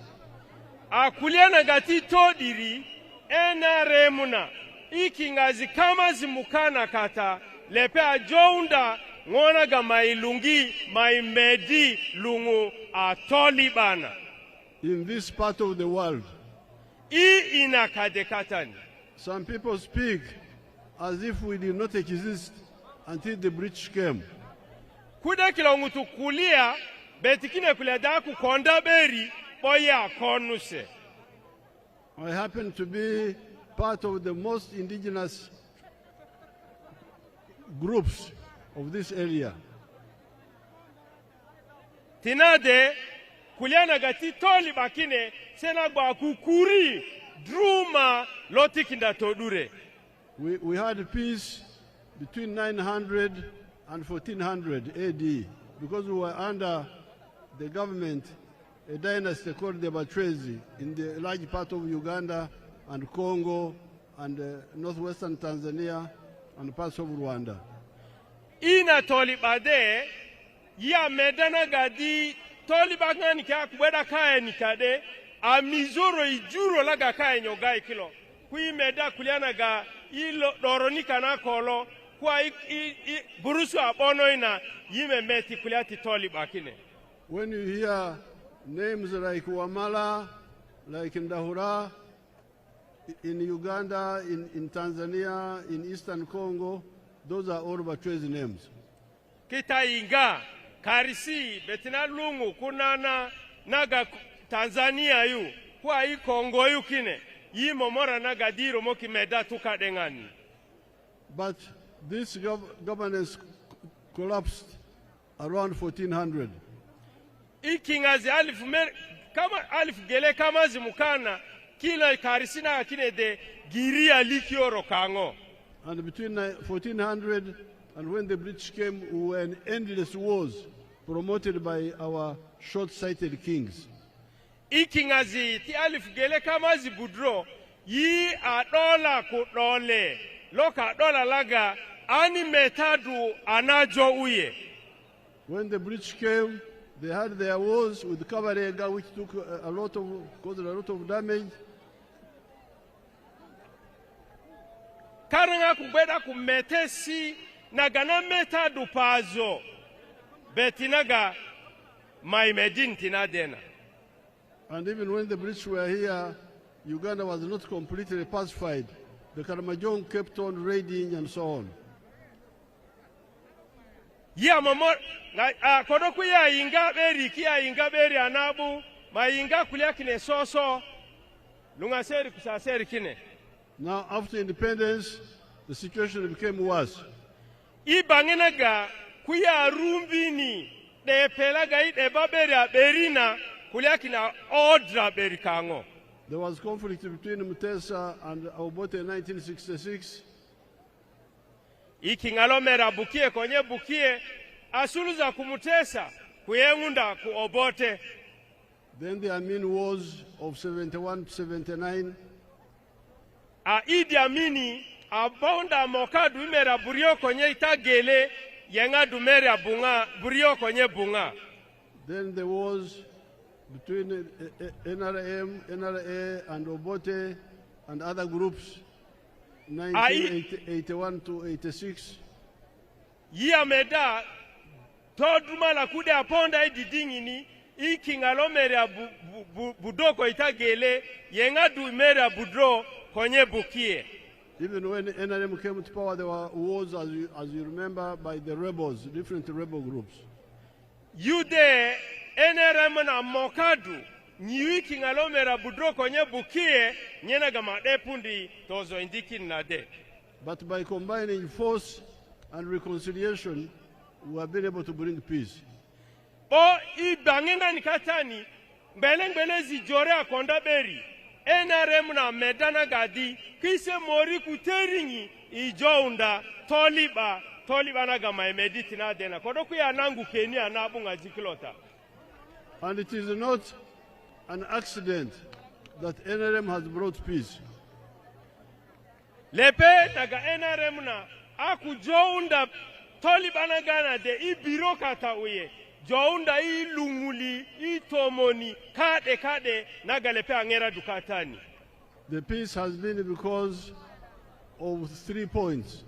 Kuliana gati todiri NRMuna ikingazi kama zimukana kata lepe ajounda ngona ga mailungi maimedi lungu atolibana. In this part of the world, some people speak as if we did not exist until the British came. Kuda kilongutu kulia betikine kuleda kukonda beri boya konuse. I happen to be part of the most indigenous groups of this area. Tinade kuliana gati toli bakine sena gba kukuri druma lotikinda todure. We had peace between 900 and 1400 AD because we were under the government, a dynasty called the Batrezi in the large part of Uganda and Congo and northwestern Tanzania and parts of Rwanda. Ina tolibade ya medana gadi tolibanga nikia kubeda kaya nikade amizoro ijuro laga kaya nyogai kilo kui meda kuliana ga ilo doronika na kolo kwa burusu abono ina yime meti kuliati tolibakine. When you hear names like Wamala, like Ndahura, in Uganda, in Tanzania, in Eastern Congo, those are all Batrezi names. Kita inga, Karisi, Betina Lungu, Kunana, Naga Tanzania yu, kwa hii Congo yu kine, yi momora naga diro moki meda tuka dengani. But this governance collapsed around 1400. Ikingazi alif gele kama zimukana, kila Karisi na kine de giria likioro kango. And between 1400 and when the British came, we were in endless wars promoted by our short-sighted kings. Ikingazi ti alif gele kamazi budro yi adola kudole loka dola laga ani metadu anajo uye. When the British came, they had their wars with Kabarega, which took caused a lot of damage. Karanga kubeda kumetesi nagana metadu pazo betinaga maimedin tinadena. And even when the British were here, Uganda was not completely pacified. The Karamajong kept on raiding and so on. Ya mamo kodoku ya inga beri kia inga beri anabu ma inga kulia kine soso lunga seri kusaseri kine. Now after independence, the situation became worse. Ibangenaga kuya rumbini de pelaga ide baberi berina kulia kina odra beri kango. There was conflict between Mutesa and Obote in 1966. Ikingalomera bukie konye bukie asuluza kumutesa kuyengunda ku Obote. Then the Amin Wars of 71 to 79. Idi Amini abonda mokadu imera burio konye itagele yenga dumera bunga burio konye bunga. Then there was between NRM, NRA and Obote and other groups 1981 to 86. Yia meda toduma la kude aponda ididingini ikingalomera budoko itagele yenga dumera budro konye bukie. Even when NRM came to power, there were wars, as you remember, by the rebels, different rebel groups. Yude NRM na mokadu nyiwiki ngalomera budro konye bukie nyena gama depundi tozo indiki nade. But by combining force and reconciliation, we have been able to bring peace. O ibangenga nikatani mbele zijore akonda beri NRM na medana gadi kise mori kuteringi ijounda toliba na gama emediti na dena kodoku ya nangu Kenya na bunga jikilota. And it is not an accident that NRM has brought peace. Lepe naga NRM na aku jounda tolibana gana de ibiro kata uye. Jounda ilunguli, itomoni, kade naga lepe angera dukatani. The peace has been because of 3 points.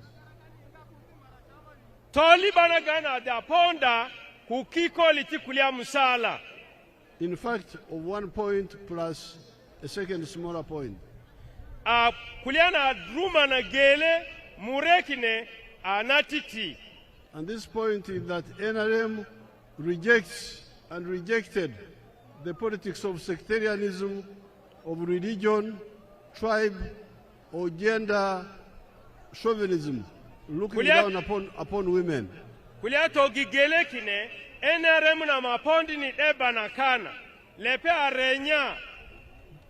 Tolibanagana da ponda kukiko litikulia musala. In fact, of 1 point plus a second smaller point. Kuliana druma na gele murekine anatiti. And this point is that NRM rejects and rejected the politics of sectarianism, of religion, tribe, or gender chauvinism, looking down upon women. Kuliato gigele kine NRM na mapondi ni eba na kana lepe arenya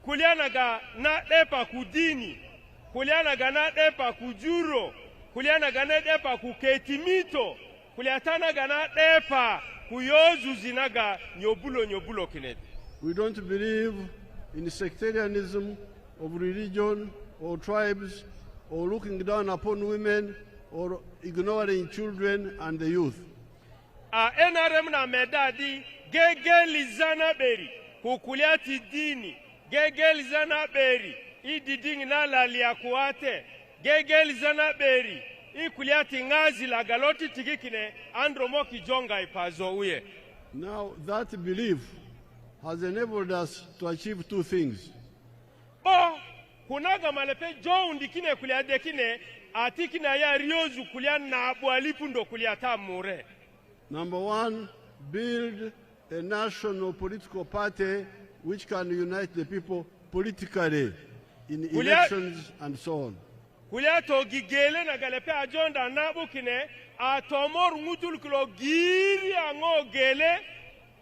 kulianaga na depa kudini kulianaga na depa kujuro kulianaga na depa kuketimito kuliatanaga na depa kuyozu zinaga nyobulo kinet. We don't believe in sectarianism of religion or tribes or looking down upon women or ignoring children and the youth. NRM na medadi gegelizana beri kukuliati dini gegelizana beri ididing na lalia kuate gegelizana beri ikuliati ngazi la galoti tigikine andromo kijonga ipazo uye. Now that belief has enabled us to achieve 2 things. Kunaga malepe jo ndikine kuliade kine atikina ya riozu kulia na abualipu ndo kulia tamure. Number 1, build a national political party which can unite the people politically in elections and so on. Kulia to gigele na galepe ajonda nabu kine atomor ngutul kilo giri ango gele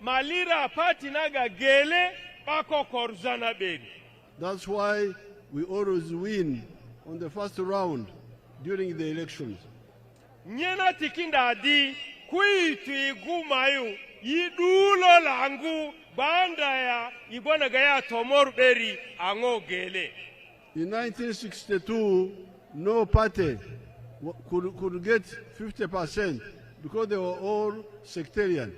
malira pati naga gele pako korzana bedi. That's why we always win on the first round during the elections. Nyena tikinda adi kuitu igumayu yidulo langu banda ya ibona gaya tomor beri ango gele. In 1962, no party could get 50% because they were all sectarian.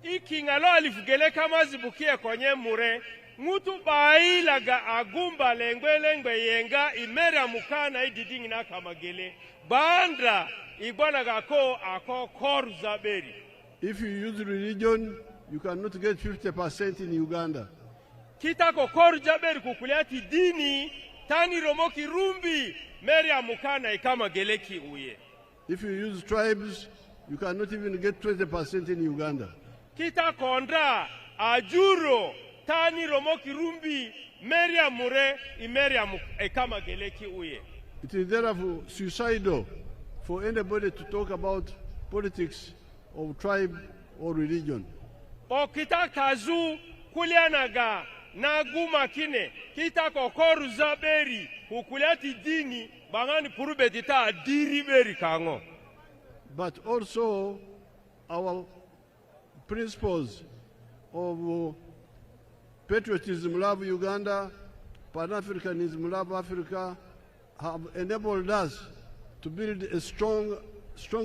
Ikingalo alifugele kama zibukie kwenye mure mutu bailaga agumba lengwe yenga imera mukana ididingi na kamagele banda ibona gako ako korza beri. If you use religion, you cannot get 50% in Uganda. Kita ko korza beri kukuliati dini tani romoki rumbi meri amukana ikama geleki uye. If you use tribes, you cannot even get 20% in Uganda. Kita kondra ajuro tani romoki rumbi meri amure imeri ikama geleki uye. It is therefore suicidal for anybody to talk about politics of tribe or religion. O kita kazu kulianaga na guma kine kita kokoru zaberi kukuliati dini bangani purube tita diri beri kango. But also our principles of patriotism, love Uganda, Pan-Africanism, love Africa, have enabled us to build a strong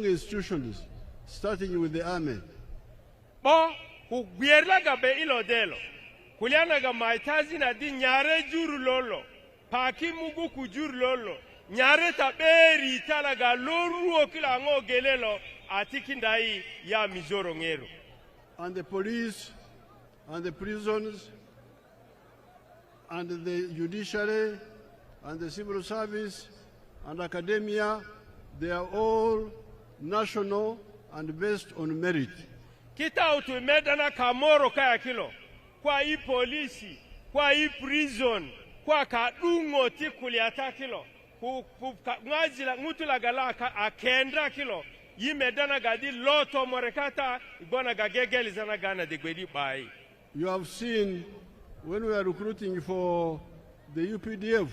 institutions, starting with the army. Bo kugwierlaga be ilo delo kulianaga maitazi na di nyare juru lolo paki mugu kujuru lolo nyare taberi talaga loru okila ngo gelelo atikindai ya mizoro ngero. And the police and the prisons and the judiciary and the civil service and academia, they are all national and based on merit. Kita utumedana kamoro kaya kilo kwa hii polisi, kwa hii prison, kwa kadungo tikuli atakilo ngazila ngutula galaka akendra kilo yimedana gadi loto morekata ibona gagegeli zana gana degwedi bai. You have seen when we are recruiting for the UPDF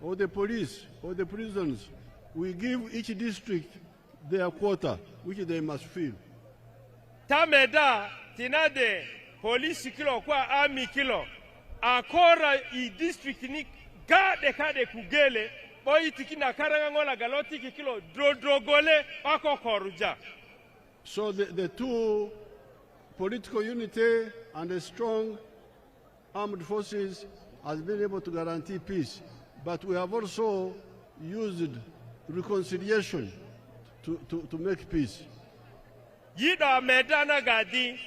or the police or the prisons, we give each district their quota which they must fill. Tameda tinade polisi kilo kwa army kilo akora I district ni kade kugele boy tikina karanga ngola galoti kilo drogole ako koruja. So the two, political unity and a strong armed forces, has been able to guarantee peace. But we have also used reconciliation to make peace. Yida medana gadi,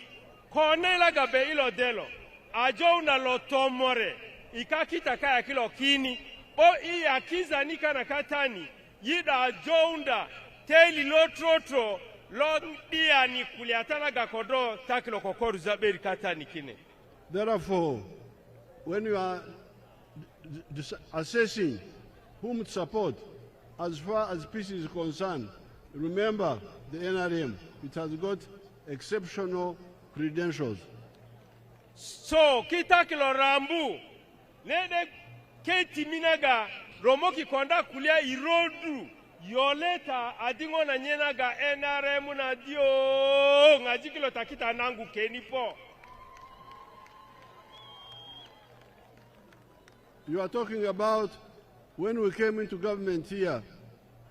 konela gabe ilo delo, ajo una lotomore, ikakita kaya kilo kini, o akiza nika na katani, yida ajo unda, teli lo trotro, lo dia ni kuliatana gakodo, takilo kokoru zaberi katani kine. Therefore, when you are assessing whom to support, as far as peace is concerned, remember the NRM. It has got exceptional credentials. So, kita kilo rambu, nede keti minaga, romoki konda kulia irodu, yoleta adingo na nyenaga NRM na dio, ngajikilo takita nangu kenipo. You are talking about when we came into government here,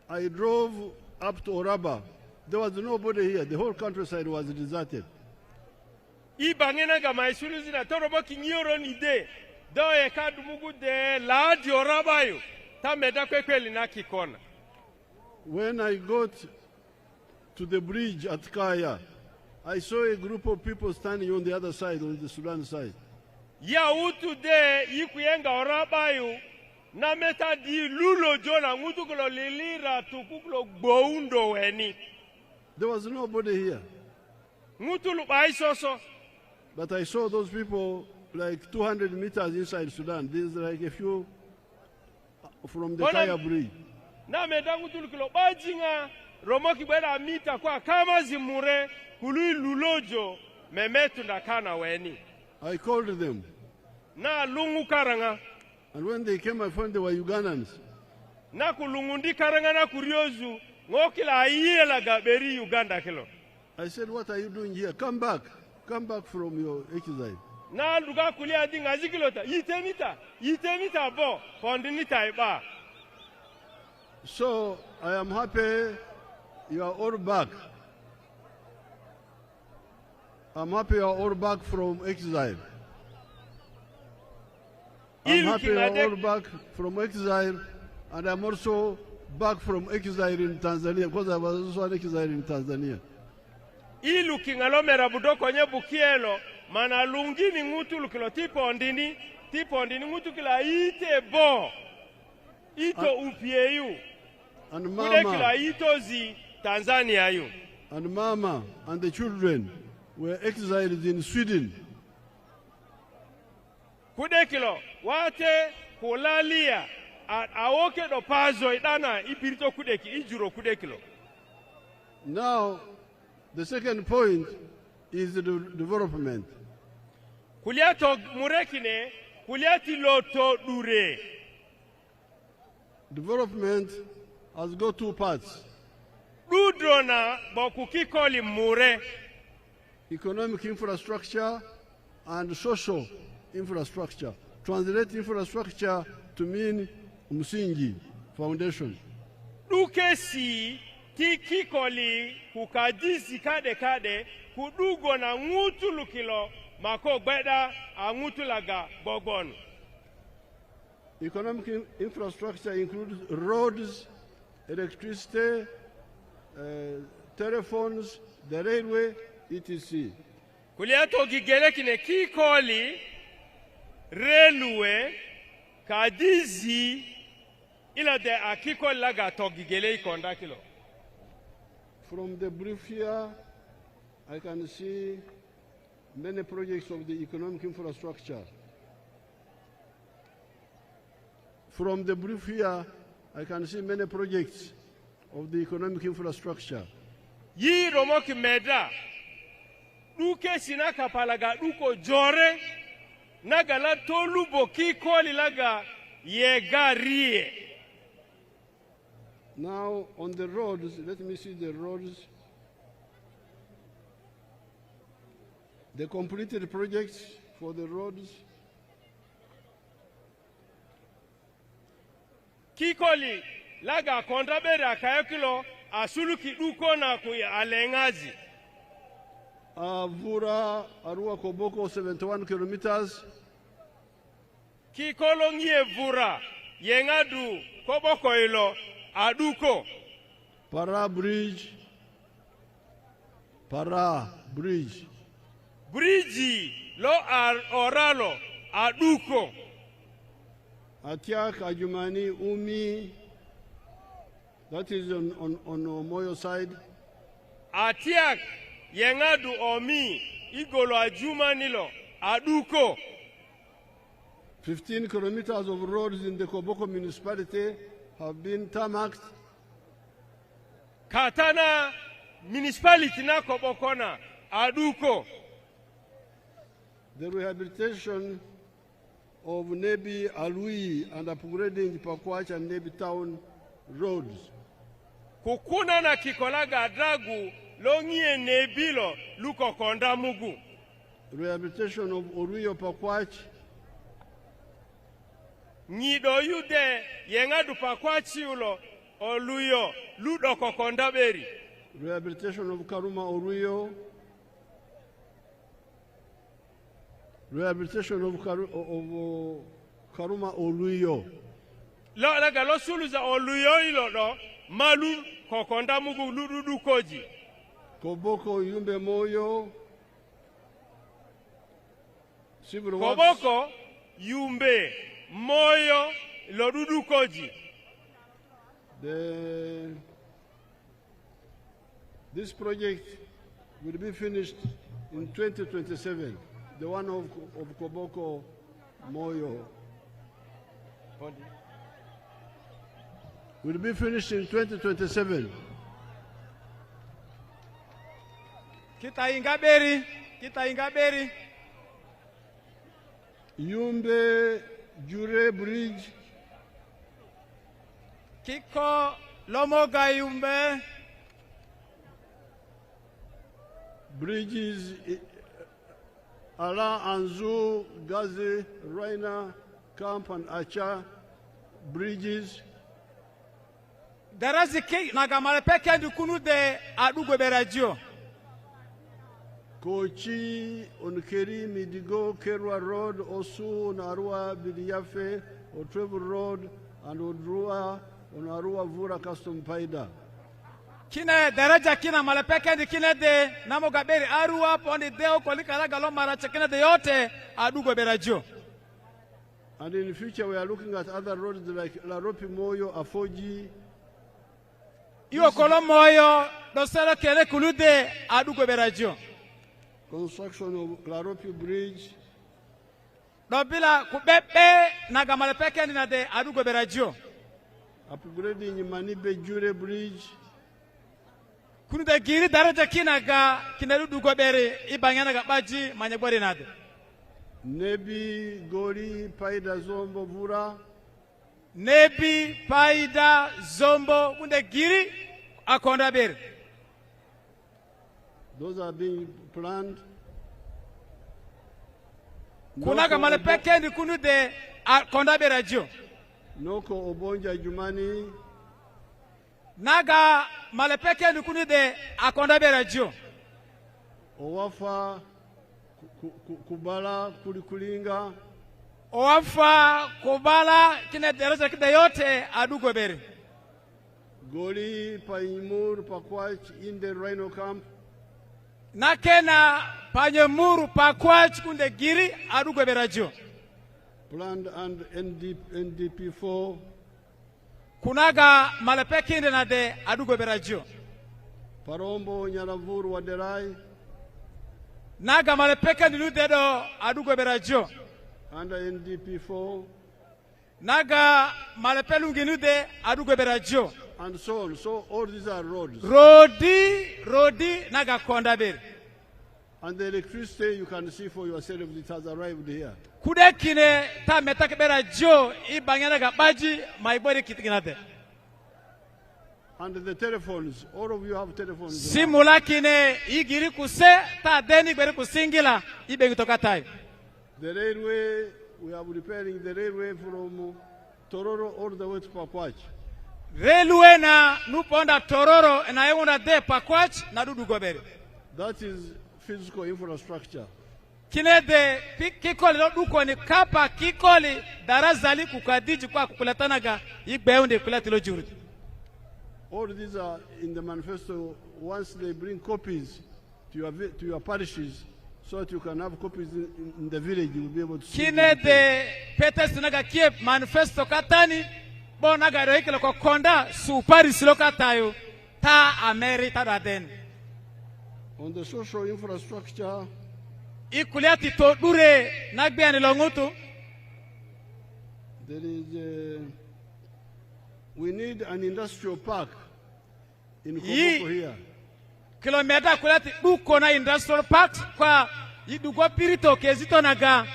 I drove up to Oraba. There was nobody here. The whole countryside was deserted. Ibangenaga maisuluzi na torobo kinyoro ni de. Do ekadumugu de la di Orabayo. Tameda kwekweli na kikona. When I got to the bridge at Kaya, I saw a group of people standing on the other side, on the Sudan side. Ya utu de ikuyenga Orabayo. Na meta di lulo jona ngutu kulo lilira tukukulo gboundo weni. There was nobody here. Ngutu lupai soso. But I saw those people like 200 meters inside Sudan. There's like a few from the Kaya bridge. Na meta ngutu lukulo bajinga romoki bweda mita kwa kama zimure kului lulojo memetu na kana weni. I called them. Na lungu karanga. And when they came, I found they were Ugandans. Na kulungundi karanga na kuriozu ngokila ayela gaberi Uganda kilo. I said, what are you doing here? Come back from your exile. Na luga kulia dinga zikilota yitemita bo fondinita iba. So I am happy you are all back. I'm happy you are all back from exile. I'm happy you are all back from exile, and I'm also back from exile in Tanzania, because I was also an exile in Tanzania. Ilu kingalomera budoko nye bukielo, mana lungini ngutu lukilo tipo ndini ngutu kila ite bo, ito upie yu, and kude kila ito zi Tanzania yu. And Mama and the children were exiled in Sweden. Kudekilo, wate kulalia, awoke do pazo idana ipirito kudeki, ijuro kudekilo. Now, the second point is the development. Kuliato murekine, kuliati loto dure. Development has got two parts. Dudrona bokukikoli mure. Economic infrastructure and social infrastructure. Translate infrastructure to mean msingi, foundation. Dukesi tikikoli kukadisi kade kudugo na ngutu lukilo mako gbeda angutu laga bogon. Economic infrastructure includes roads, electricity, telephones, the railway, etc. Kuliato gigele kine kikoli railway kadizi ila de akiko laga togigele ikonda kilo. From the brief here, I can see many projects of the economic infrastructure. From the brief here, I can see many projects of the economic infrastructure. Yi romoki meda duke sinaka palaga duko jore nagala tolu boki koli laga yegarie. Now on the roads, let me see the roads. The completed projects for the roads. Kikoli laga kontrabera kayakilo asuluki duko na kuya alengazi. Vura, Arua, Koboko, 71 kilometers. Kikolongie Vura, Yengadu, Koboko ilo aduko. Para Bridge. Para Bridge. Bridge lo oralo aduko. Atiak Ajumani Umi. That is on Moyo side. Atiak Yengadu Omi Igolo Ajumanilo Aduko. 15 kilometers of roads in the Koboko municipality have been tarmacked. Katana municipality na Kobokona Aduko. The rehabilitation of Nebi Alui and upgrading Pakwach and Nebi Town roads. Kukuna na kikolaga dragu longie nebilo luko konda mugu. Rehabilitation of Oruyo Pakwach. Nido yude yengadu Pakwachi ulo oluyo ludo kokonda beri. Rehabilitation of Karuma Oruyo. Rehabilitation of Karuma Oluyo. Laga lo suluza oluyo ilo do malu kokonda mugu lududu koji. Koboko Yumbe Moyo. Koboko Yumbe Moyo lodudu koji. This project will be finished in 2027. The one of Koboko Moyo will be finished in 2027. Kita ingaberi. Yumbe Jure Bridge. Kiko Lomoga Yumbe. Bridges Ala Anzu, Gazi, Raina, Camp and Acha. Bridges. Darazi ki nagamale peke ndukunu de adugo berajio. Kochi, Onkeri, Midigo, Kerwa Road, Osu, Narua, Bidiafe, Otrevu Road, and Odrua, Onarua Vura Custom Paida. Kine daraja kina malepeke ndi kine de namo gaberi arua pondi deo kolika laga lo maracha kine de yote adugo berajio. And in the future we are looking at other roads like Laropi Moyo, Afoji. Iyo Kolomoyo, dosero kele kulude adugo berajio. Construction of Laropi Bridge. Dobila kubebe nagamale peke ndi na de adugo berajio. Upgrading Manibe Jure Bridge. Kunu de giri daraja kinaga kinerudu gobere ibanyana gabaji manyabori nade. Nebi Gori Paida Zombo Vura. Nebi Paida Zombo kunde giri akonda bere. Those are being planned. Kunaga malepeke ndi kunu de akonda bere jo. Noko Obonja Jumani. Naga malepeke ndi kunu de akonda bere jo. Owafa Kubala Kulikulinga. Owafa Kubala kine daraja kide yote adugo bere. Goli Paimur Pakwach in the Rhino Camp. Nakena Panyemuru Pakwach kunde giri adugo bere jo. Planned and NDP4. Kunaga malepeke ndi na de adugo bere jo. Parombo Nyaravuru Waderai. Naga malepeke ndi ludedo adugo bere jo. Under NDP4. Naga malepelungi nude adugo bere jo. And so on. So all these are roads. Rodi naga konda bere. And the electricity you can see for yourself, it has arrived here. Kude kine ta metake bere jo ibanyana gabaji maibori kitikinate. And the telephones, all of you have telephones. Simula kine igiri kuse ta deni bere kusingila ibengi tokatai. The railway, we are repairing the railway from Tororo all the way to Pakwach. Railway na nuponda Tororo na yuna de Pakwach na dudu gobere. That is physical infrastructure. kinede kikoli lo duko ni kapa kikoli darazali kukadiji kwa kukulatanaga igbeunde kulatilo jurudi. All these are in the manifesto. Once they bring copies to your parishes, so that you can have copies in the village, you will be able to see. Kinede petes naga kie manifesto katani bonaga roikelo ko konda su paris lokatayo ta amerita daden. On the social infrastructure, ikuliati to dure nagbiani longutu. There is we need an industrial park in Koboko here. Kilomita kulati duko na industrial park kwa idugo pirito kezito naga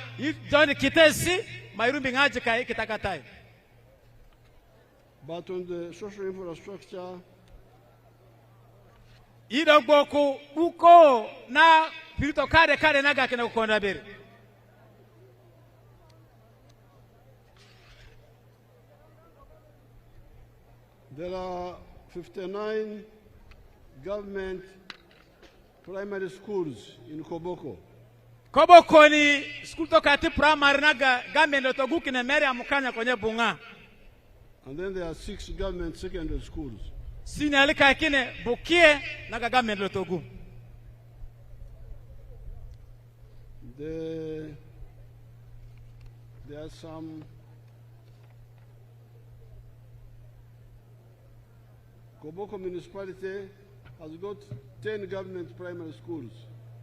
John Kitesi mairumbi ngaje kai kitakatai. But on the social infrastructure, idogboku duko na pirito kare naga kina kukonda bere. There are 59 government primary schools in Koboko. Koboko ni school to kati primary naga government otoguki na mere amukanya kwenye bunga. And then there are 6 government secondary schools. Sini alika kine bukie naga government otogu. There are some Koboko municipality has got 10 government primary schools.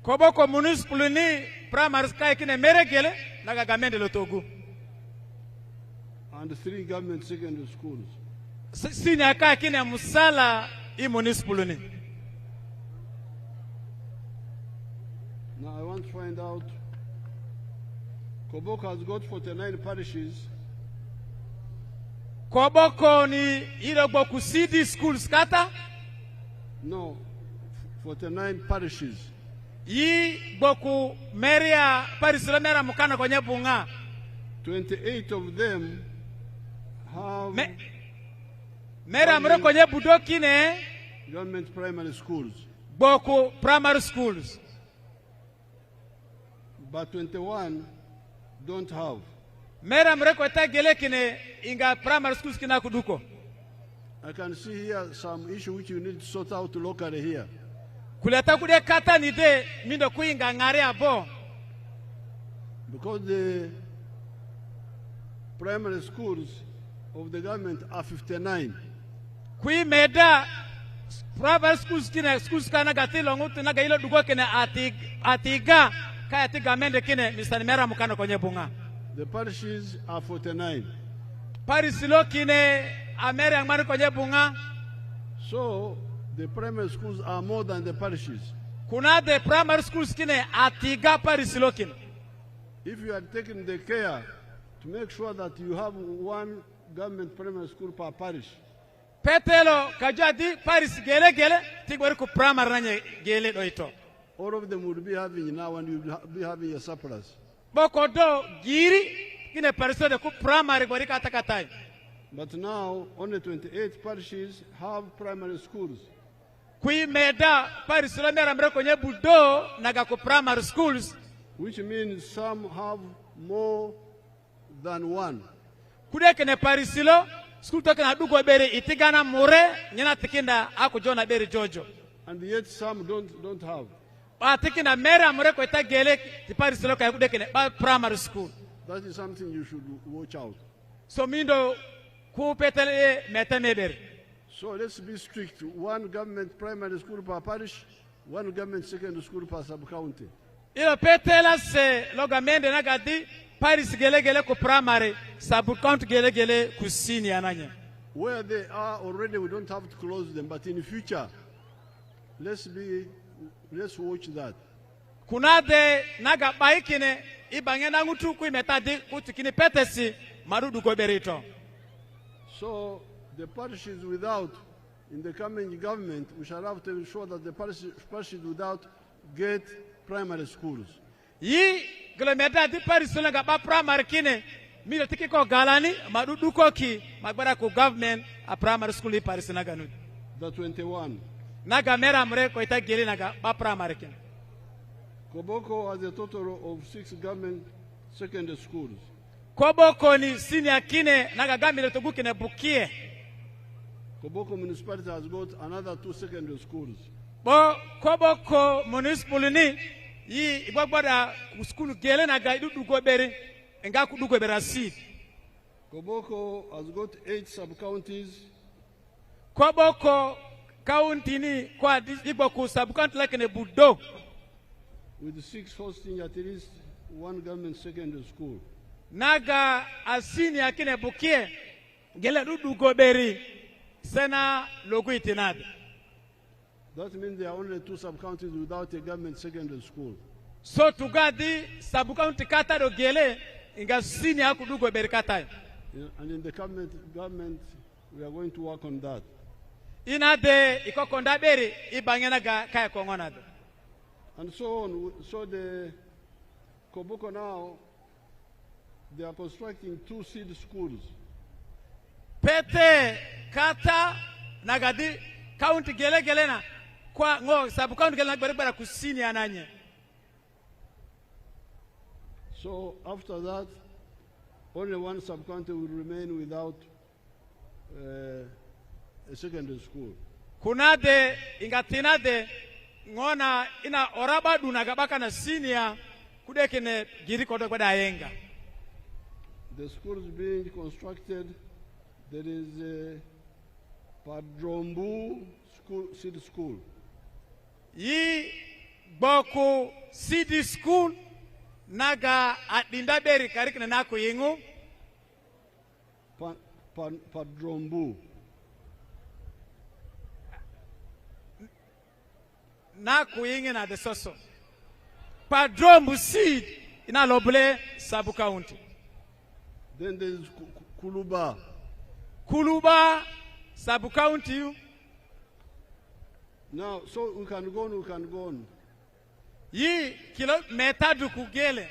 Koboko municipal ni primary school kine meregele naga government lotogu. And 3 government secondary schools. Sini aka kine musala I municipal ni. Now I want to find out. Koboko has got 49 parishes. Koboko ni idogboku CD schools kata? No, 49 parishes. Yi boku meria parisilo mera mukana kwenye bunga. 28 of them have mera mre kwenye budoki ne government primary schools. Boku primary schools. But 21 don't have. Mera mre kweta gele kine inga primary schools kina kuduko. I can see here some issue which you need to sort out locally here. Kuleta kude kata ni de mindo kuinga ngare abo. Because the primary schools of the government are 59. Kui meda private schools kine schools kana gatilo ngutu naga ilo dugo kine atiga kaya tiga mende kine Mr. Mera mukana kwenye bunga. The parishes are 49. Parisilo kine amere angmani kwenye bunga. So the primary schools are more than the parishes. Kuna the primary schools kine atiga parisilo kine. If you are taking the care to make sure that you have 1 government primary school per parish. Petelo kajadi paris gele tigwari ku primary nanye gele doito. All of them would be having now and you will be having a surplus. Bokodo giri kine pariso de ku primary gwari katakatai. But now only 28 parishes have primary schools. Kui meda parisilo mera mre kwenye budo naga ku primary schools. Which means some have more than 1. Kude kene parisilo school toke na dugo bere itigana mure nyana tikinda aku jona bere jojo. And yet some don't have. Atikina mera mure ko itagele ti parisilo ka kude kene primary school. That is something you should watch out. So mindo ku petele metemebere. So let's be strict. 1 government primary school per parish, 1 government secondary school per sub-county. Ilo petela se logamende nagadi paris gele ku primary, sub-county gele ku senior ananya. Where they are already, we don't have to close them, but in the future, let's watch that. Kunade naga baikine ibangena ngutu ku imetadi kutikini petesi marudu goberito. So the parishes without, in the coming government, we shall have to ensure that the parishes without get primary schools. Yi kilomita di parisilo naga ba primary kine milo tikiko galani marudu koki magbara ku government a primary school parisilo naga nu. The 21. Naga mera mre ko itagele naga ba primary kine. Koboko has a total of 6 government secondary schools. Koboko ni senior kine nagagamile togu kine bukie. Koboko municipality has got another 2 secondary schools. Bo Koboko municipal ni yi igbagboda school gele na ga idudu gobere nga kudu gobera seed. Koboko has got 8 sub-counties. Koboko county ni kwa igboku sub-county like ne budo. With 6 hosting at least 1 government secondary school. Naga asini akine bukie gele dudu goberi sena logo itinade. That means there are only 2 sub-counties without a government secondary school. So tugadi sub-county kata do gele inga sini akudu goberi kata. And in the government, we are going to work on that. Inade ikokonda beri ibangena ga kaya kongonade. And so on. So the Koboko now, they are constructing 2 seed schools. Pete kata nagadi county gele na kwa ngo sub county gele na barabara kusini ananye. So after that, only 1 sub-county will remain without a secondary school. Kunade ingatinade ngona ina oraba dunagabaka na senior kudekene giri kodo kwada yenga. The schools being constructed, there is a Padrombu seed school. Yi boku seed school naga adinda beri karikina nako yingu. Padrombu. Naku yingi na de soso. Padrombu seed ina lobule Sabu County. Then there is Kuluba. Kuluba Sabu County. Now, so we can go on. Yi kilometer du kugele.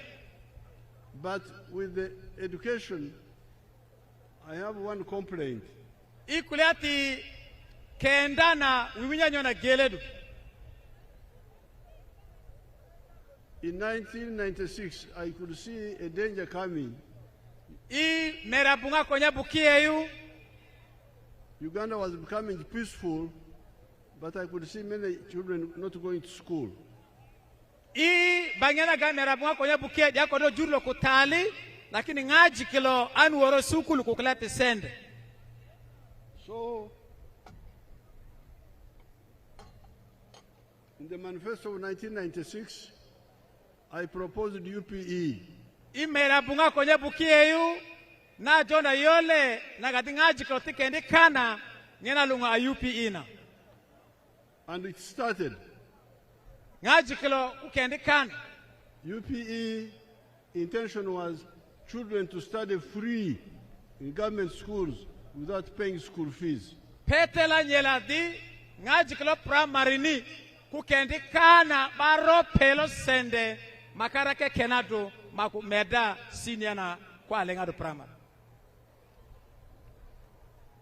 But with the education, I have one complaint. Ikuliati kendana wiwinya nyona geledu. In 1996, I could see a danger coming. Uganda was becoming peaceful, but I could see many children not going to school. So, in the manifesto of 1996, I proposed UPE. Na jona yole na gatingaji klotike ndikana nyena lunga UPE na. And it started. Ngaji kilo ukendikana. UPE intention was children to study free in government schools without paying school fees. Petela nyela di ngaji kilo primary ni kukendikana baro pelo sende makarake kenado makumeda senior na kwa lengado primary.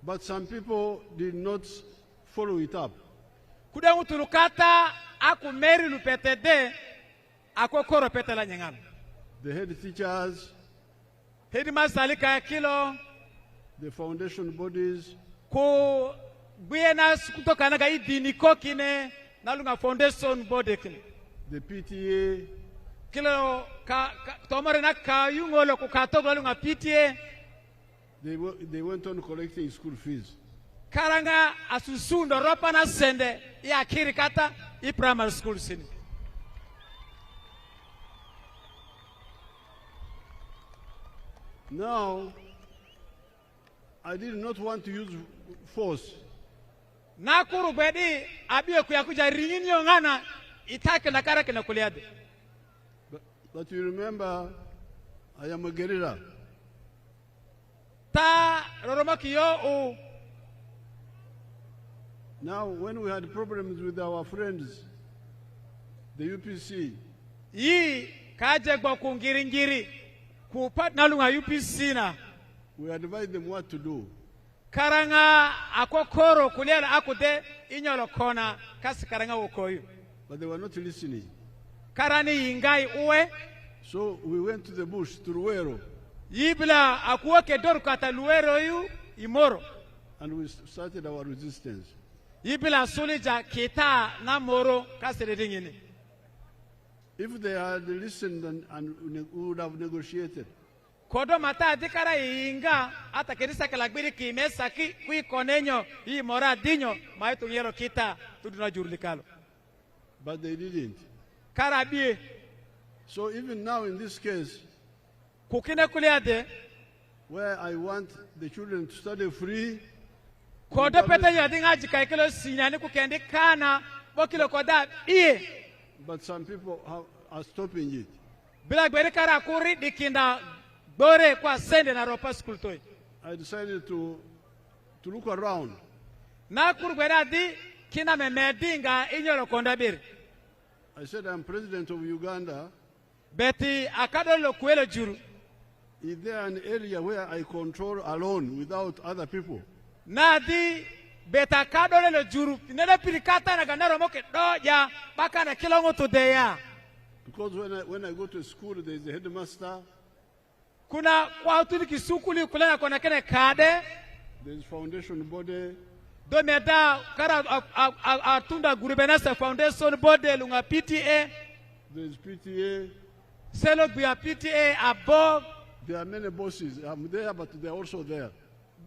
But some people did not follow it up. Kuda utulukata aku meri lupetede ako koro petela nyengano. The head teachers, headmaster alika kilo, the foundation bodies, ku buena kutoka naga idini kokine nalunga foundation body kine. The PTA, kilo tomore na kayungolo kukatogo nalunga PTA. They went on collecting school fees. Karanga asusundo ropa na sende ya kirikata I primary school sini. Now, I did not want to use force. Nakuru bedi abiye kuyakuja ringini yongana itake na karake na kuliade. But you remember, I am a guerrilla. Ta roromaki yo. Now, when we had problems with our friends, the UPC, yi kajegbo kungiringiri kupat nalunga UPC na. We advised them what to do. Karanga akokoro kuliela akude inyolo kona kasi karanga ukoyu. But they were not listening. karani ingai uwe. So we went to the bush, to Luero. Yibla akuwa kedor kata Luero yu imoro. And we started our resistance. Yibla solija kita na moro kasere dingini. If they had listened and we would have negotiated. Kodo mata dikara inga ata kedisa kalagbiri kimesa ki kui konenyo i mora dinyo maitu yero kita tuduna jurlikalo. But they didn't. Karabie. So even now in this case, kukine kuliade, where I want the children to study free, kodo pete yadinga jikaikelo sinyani kukendi kana bokilo koda iye. But some people are stopping it. Bila gberi kara kuri dikinda bore kwa sende na ropa school toy. I decided to look around. Na kurgbera di kina memedinga inyoro konda biri. I said, I'm president of Uganda. Beti akadolo kuelo juru. Is there an area where I control alone without other people? Nadi beta kadolo juru. Nene pirikata na ganaro moke doja baka na kilongo to deya. Because when I go to school, there is a headmaster. Kuna kwa utuli kisukuli kulena kona kene kade. There is foundation body. Do meda kara atunda gurubenasa foundation body lunga PTA. There is PTA. Selo bia PTA above. There are many bosses. I'm there, but they are also there.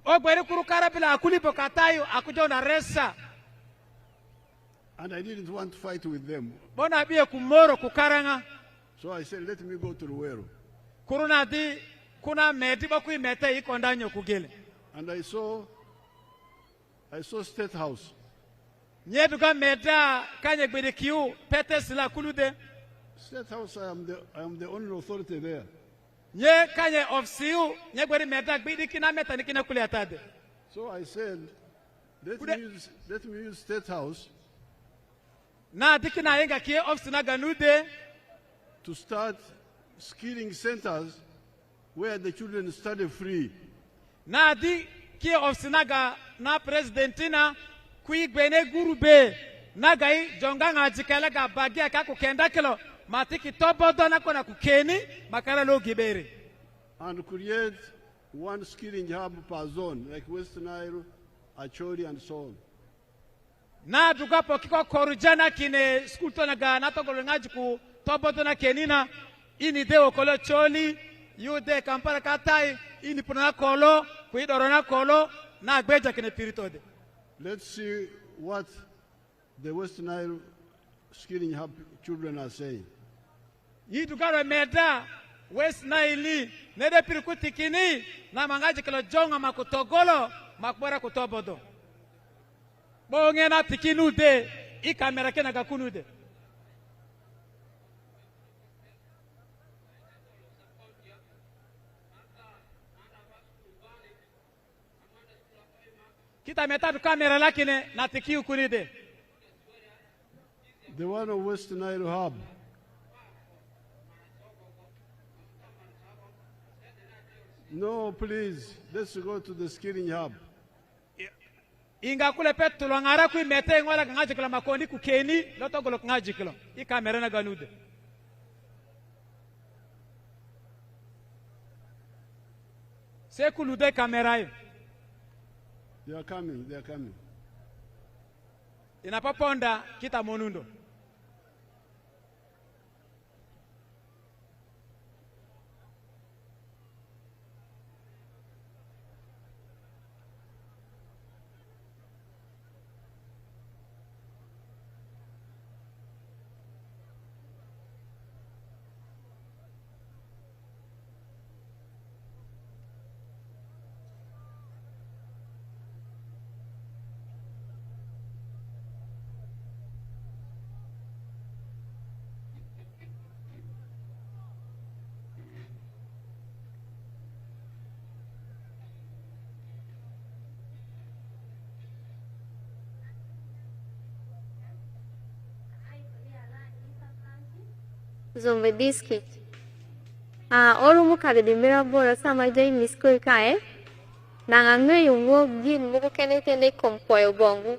Ogbere kurukara bila akulipo katayo akujo na resa. And I didn't want to fight with them. Bona biye kumoro kukaranga. So I said, let me go to Luero. Kuruna di kuna medi baku imete ikondanyo kugele. And I saw State House. Nyeduga meda kanye gbede kiu pete sila kulude. State House, I am the only authority there. Nye kanye ofsiu nye gbede meda gbede kina meta ni kina kule atade. So I said, let me use State House. Na dikina yenga kie ofsi na ganude to start skilling centers where the children study free. Na di kie ofsi naga na presidentina kui gbene gurube nagai jonganga jikala ga bagia ka kukenda kilo matiki tobodo na kona kukeni makara lo gibere. And create one skilling hub per zone like West Nile, Acholi and so on. Na dugapo kiko korujana kine school to naga natogolo ngaji ku tobodo na kenina ini de okolo choli yude kampara katai ini puna kolo kuidorona kolo na gbeja kine piritode. Let's see what the West Nile skilling hub children are saying. Yidugaro meda West Nile nede pirikuti kini na mangaji kilo jonga makutogolo makbora kutobodo. Bonge na tikinude I kamera kena gakunude. Kita metatu kamera lakine na tikiu kunide. The one of West Nile Hub. No, please. Let's go to the skilling hub. Inga kule petu ngara ku mete ngola ngaji kala makondi ku keni lotogolo ngaji kala I kamera na ganude. Sekulude kamera hiyo. They are coming, they are coming. Inapaponda kita monundo. Zombe biscuit. Orumu kade bimera bora sama jai misko kae. Nangangwe yungo gin muko kenete kompoyo bongo.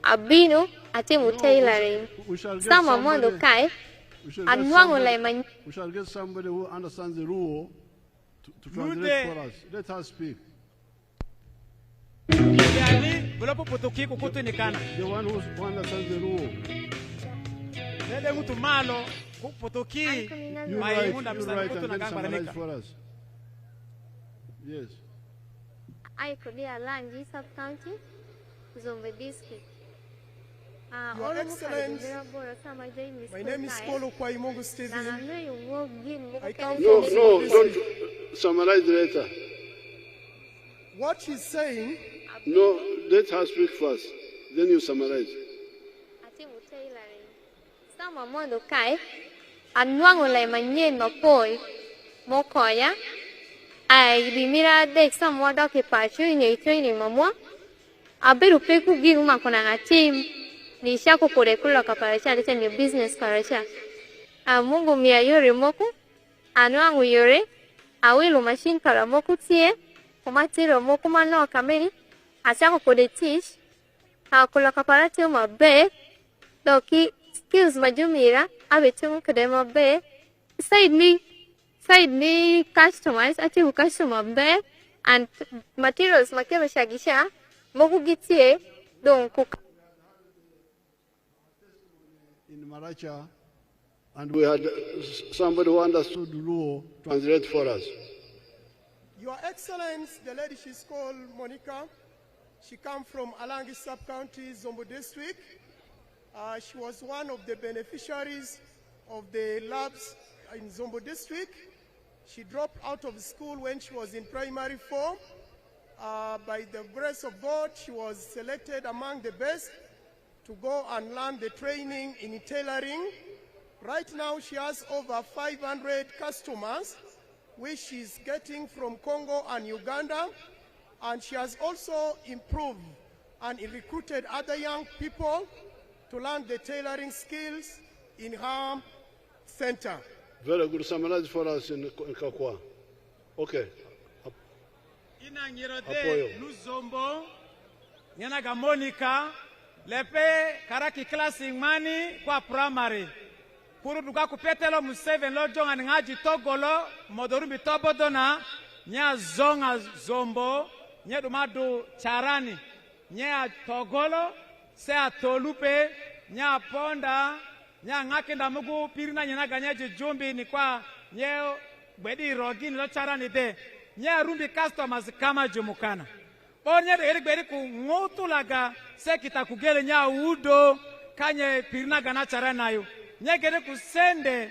Abino ate mutailare. Sama mondo kae. We shall get somebody who understands the rule to translate for us. Let her speak. The one who understands the rule. You write and then summarize for us. Yes. I could be Abalonzi sub-county, Zombe district. Your Excellency, my name is Koboko Stephen. I come from No, don't summarize the letter. What she's saying. No, let her speak first. Then you summarize. Sama mondo kai anwango lai manyen mapoi mokoya ai bimira dek samwa doke pachu nye training mamwa aberu peku gigu makona nga team ni shako kore kula kaparacha leta ni business karacha mungu miya yore moku anwango yore awilu machine kara moku tie kumatiro moku mano kameri ashako kore teach kula kaparacha mabe doki skills majumira abetumu kadema be side me customers ati customer be and materials makebe shagisha moku gitie donc in Maracha, and we had somebody who understood Luo translate for us. Your Excellency, the lady she's called Monica. She comes from Alangi sub-county, Zombo district. She was one of the beneficiaries of the labs in Zombo district. She dropped out of school when she was in primary 4. By the grace of God, she was selected among the best to go and learn the training in tailoring. Right now, she has over 500 customers, which she's getting from Congo and Uganda. And she has also improved and recruited other young people to learn the tailoring skills in her center. Very good. Summarize for us in Kakwa. Okay. Inangirode Luzombo, Nyanaga Monica, Lepe Karaki classing mani kwa primary. Kuru duka kupetelo Museveni lo jonga ngaji togolo modorumbi tobodona nya zonga zombo nya dumadu charani nya togolo se atolupe nya ponda nya ngakinda mugu pirina nya ganyaje jumbi ni kwa nye bedi rogin lo charani de nya rumbi customers kama jumukana onye de bedi ku ngotu laga se kitakugele nya udo kanye pirina gana charana yo nya gede ku sende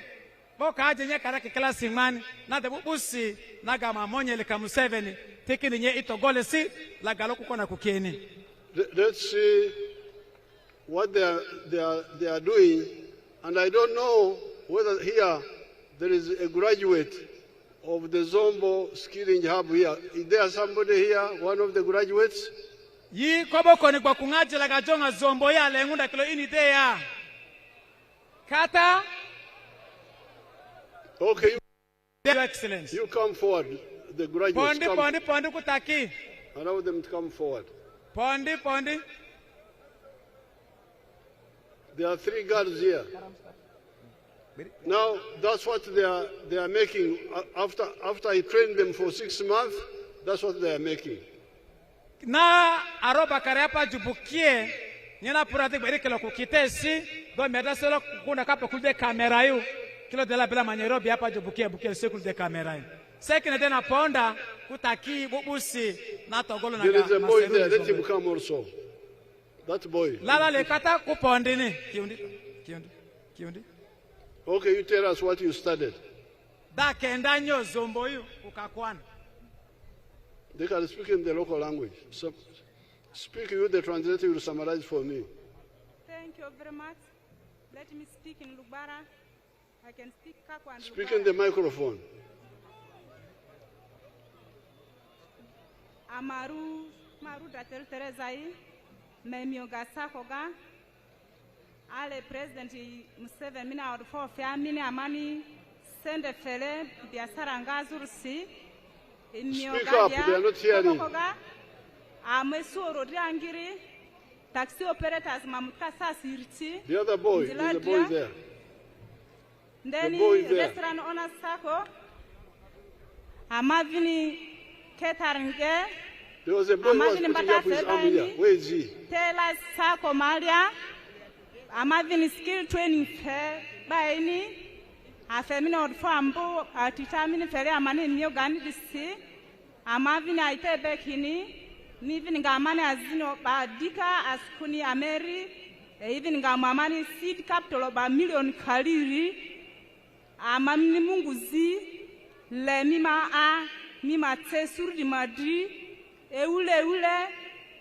boka aje nya karaki class man na de bubusi na gama monye le Museveni tekini nye itogole si la galoku kona kukieni. Let's see what they are doing, and I don't know whether here there is a graduate of the Zombo Skilling Hub here. Is there somebody here, one of the graduates? Yi Koboko ni kwa kungaje la gajonga Zombo ya lengunda kilo ini there. Kata. Okay. Your Excellency. You come forward. The graduates Pondi kutaki. Allow them to come forward. Pondi. There are 3 girls here. Now that's what they are making. After I trained them for 6 months, that's what they are making. Na aroba kareapa jubukie. Nyana purate beri kilo kukitesi. Do meda selo kuna kapa kulde kamera yu. Kilo de la bela manyerobi hapa jubukie bukie sekul de kamera yu. Second tena ponda kutaki bubusi na togolo na. There is a boy there. Let him come also. That boy. Lala le kata kupondi ni. Kiundi. Okay, you tell us what you studied. Da kenda nyo Zombo yu ukakwana. They can speak in the local language. So, speak you, the translator will summarize for me. Thank you very much. Let me speak in Lubara. I can speak Kakwa and Speak Lubara. in the microphone. Amaru datel Terezai, Memioga Sakoga, Ale President Museveni, Mina or for Family Amani, send a fele, Biasaranga Zursi, in Speak up, they are not hearing. Amesuro Diangiri, taxi operators Mamukasa Sirti. The other boy, there's a boy there. Then boy there. restaurant owner Sako. Amavini catering. There was a boy who was putting up his arm here. Where is he? Taylor Sako Malia. Amavini skill training fair by any. A feminine fambo, a determined ferry, a man in Uganda. Amavini I pay back hini. Even Gamani as Zino Badika as Kuni Ameri. Even Gamamani seed capital of a million Kaliri. Amamni Munguzi. Le Mima A. Mima Tesur di Madri. Eule.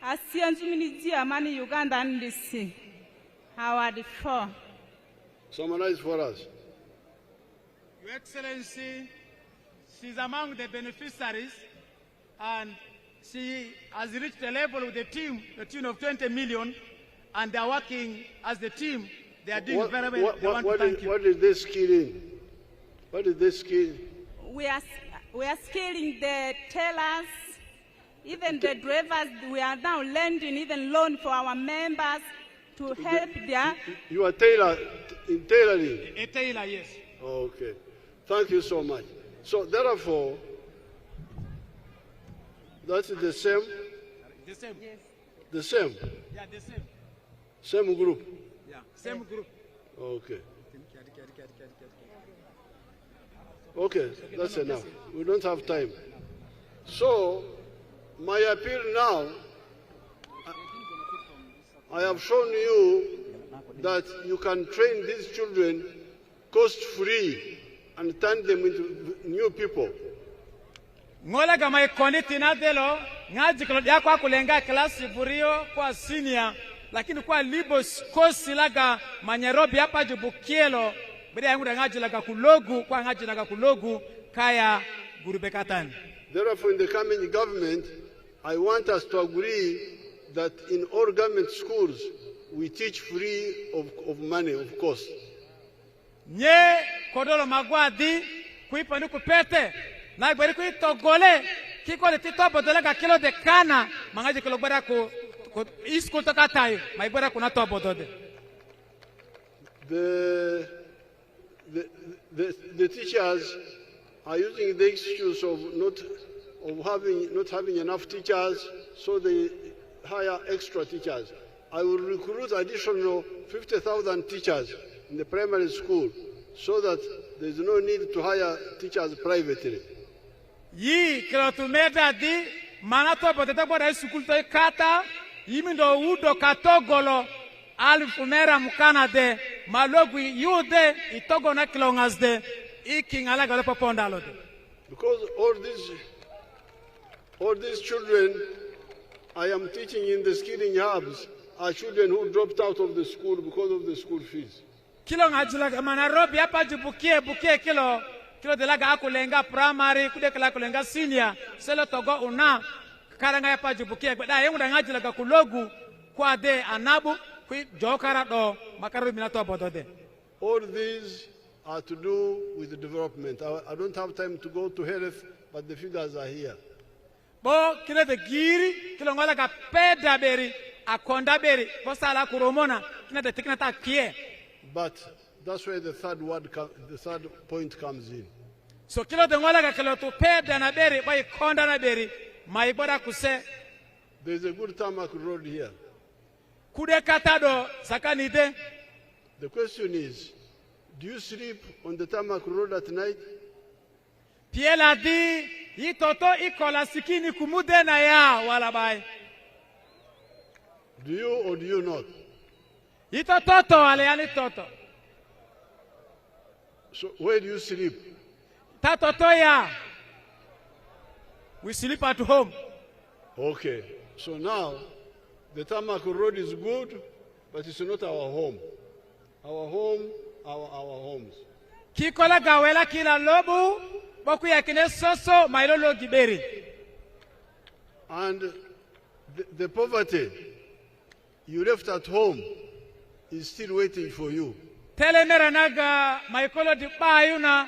Asianzu Miniji Amani Uganda and the sea. How are the four? Summarize for us. Your Excellency, she's among the beneficiaries and she has reached a level with the tune of 20 million, and they are working as the team. They are doing very well. What is this skilling? What is this skill? We are scaling the tailors, even the drivers. We are now lending even loan for our members to help their. You are tailoring. A tailor, yes. Okay. Thank you so much. So therefore, that is the same? The same. Yes. The same? Yeah, the same. Same group? Yeah, same group. Okay. Okay, that's enough. We don't have time. So, my appeal now, I have shown you that you can train these children cost-free and turn them into new people. Ngola kama ikoni tinadelo ngaji klodia kwa kulenga klasi burio kwa senior lakini kwa libos kosi laga manyerobi hapa jibukielo bidi yangu ngaji laga kulogu kwa ngaji laga kulogu kaya gurubekatan. Therefore, in the coming government, I want us to agree that in all government schools we teach free of money, of course. Nye kodolo magwadi kuipa nuku pete na gberi ku togole kiko le tito bodole ka kilo de kana mangaji kilo gbara ko iskul to katai mai gbara ko na to bodode. The teachers are using the excuse of not having enough teachers, so they hire extra teachers. I will recruit additional 50,000 teachers in the primary school so that there is no need to hire teachers privately. Yi kilo tumeda di manato potete bora school to kata yimindo udo katogolo alifumera mukana de malogu yude itogo na kilongas de ikingala galo popondalo de. Because all these children I am teaching in the skilling hubs are children who dropped out of the school because of the school fees. Kilo ngajula manarobi hapa jibukie kilo de laga akulenga primary kude kala kulenga senior selo togo una karanga hapa jibukie da yengu ngajula ga kulogu kwa de anabu ku jokara do makaru minato bodode. All these are to do with the development. I don't have time to go to health, but the figures are here. Bo kile de giri kilo ngola ga peda beri akonda beri bo sala kuromona kina de tikina ta kie. But that's where the third point comes in. So kilo de ngola ga kilo to peda na beri bo ikonda na beri mai bora kuse. There's a good tarmac road here. Kude katado sakani de. The question is, do you sleep on the tarmac road at night? Piela di itoto ikola sikini kumude na ya wala bai. Do you or do you not? Itoto wale yani toto. So where do you sleep? Tatoto ya. We sleep at home. Okay. So now the tarmac road is good, but it's not our home. Our home, our homes. Kikola gawela kila lobu boku yakine soso mailolo giberi. And the poverty you left at home is still waiting for you. Telemera naga maikolo di bayu na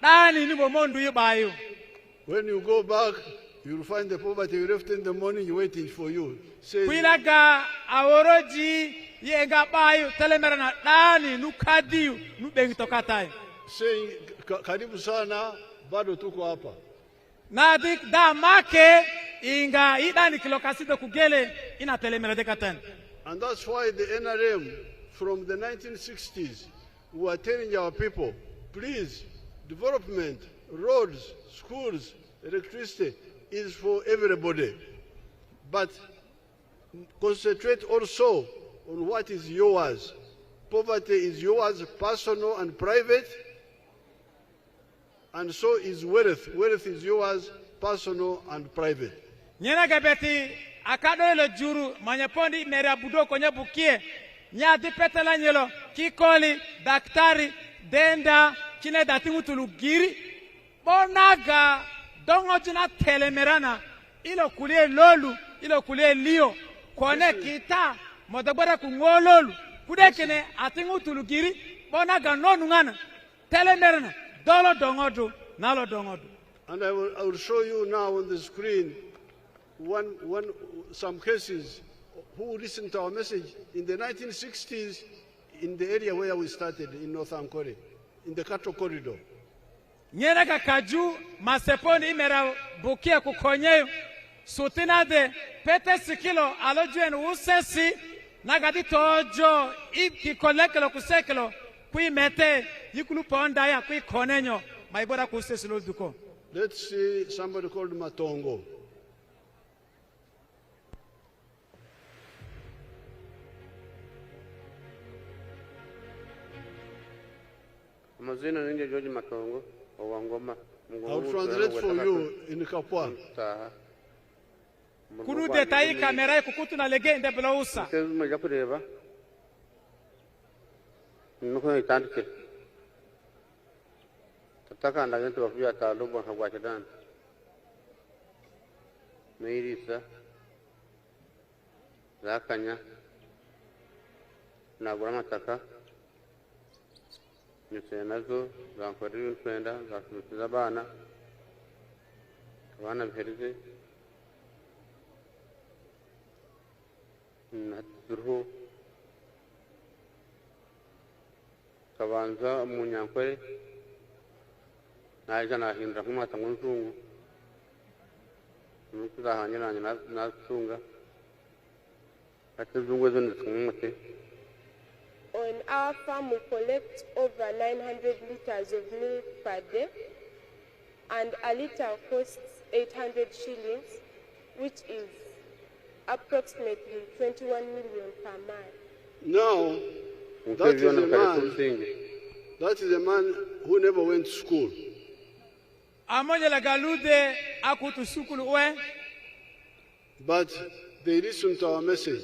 dani ni bomondu yu bayu. When you go back, you will find the poverty you left in the morning waiting for you. Kuilaga aworoji yenga bayu telemera na dani nukadiu nubengi tokatai. saying karibu sana, bado tuko hapa. Na dik da make inga idani kilokasido kugele ina telemera dekaten. And that's why the NRM from the 1960s were telling our people, please, development, roads, schools, electricity is for everybody. But concentrate also on what is yours. Poverty is yours, personal and private. And so is wealth. Wealth is yours, personal and private. Nyena gabeti akado ilo juru manyapondi meria budo konye bukie nya di petela nyelo kikoli daktari denda kine datingu tulugiri bonaga dongo jina telemerana ilo kulie lolu ilo kulie lio kone kita modabara kungololu kude kine atingu tulugiri bonaga nonu ngana telemerana dolo dongodu nalo dongodu. And I will show you now on the screen some cases who listened to our message in the 1960s in the area where we started in North Ankole, in the cattle corridor. Nyena kakaju maseponi imera bukia kukonyeyo sutina de pete sikilo alojuen usesi nagadi tojo ikikolekelo kusekelo kui mete yikulu ponda ya kui konenyo maibora kusesi loduko. Let's see somebody called Matongo. Mazina ninge George Matongo owangoma. I'll translate for you in Kapwa. Kunu detai kamera kukutu na legende blausa. Tezuma jakureba. Nuko itandike. Tataka ndagento wafia talubu hagwachadan. Meirisa. Zakanya. Nagurama taka. Nazo zankorera impenda zasubiza abana bihereze naturuhu kabanza mu Nyankore naje nahindura nk'umwata nkunzungu nukuzahanyiranye nasunga atezungwe zo nditsumute. On our farm, we collect over 900 liters of milk per day, and a liter costs 800 shillings, which is approximately 21 million per month. Now, that is a man who never went to school. But they listened to our message.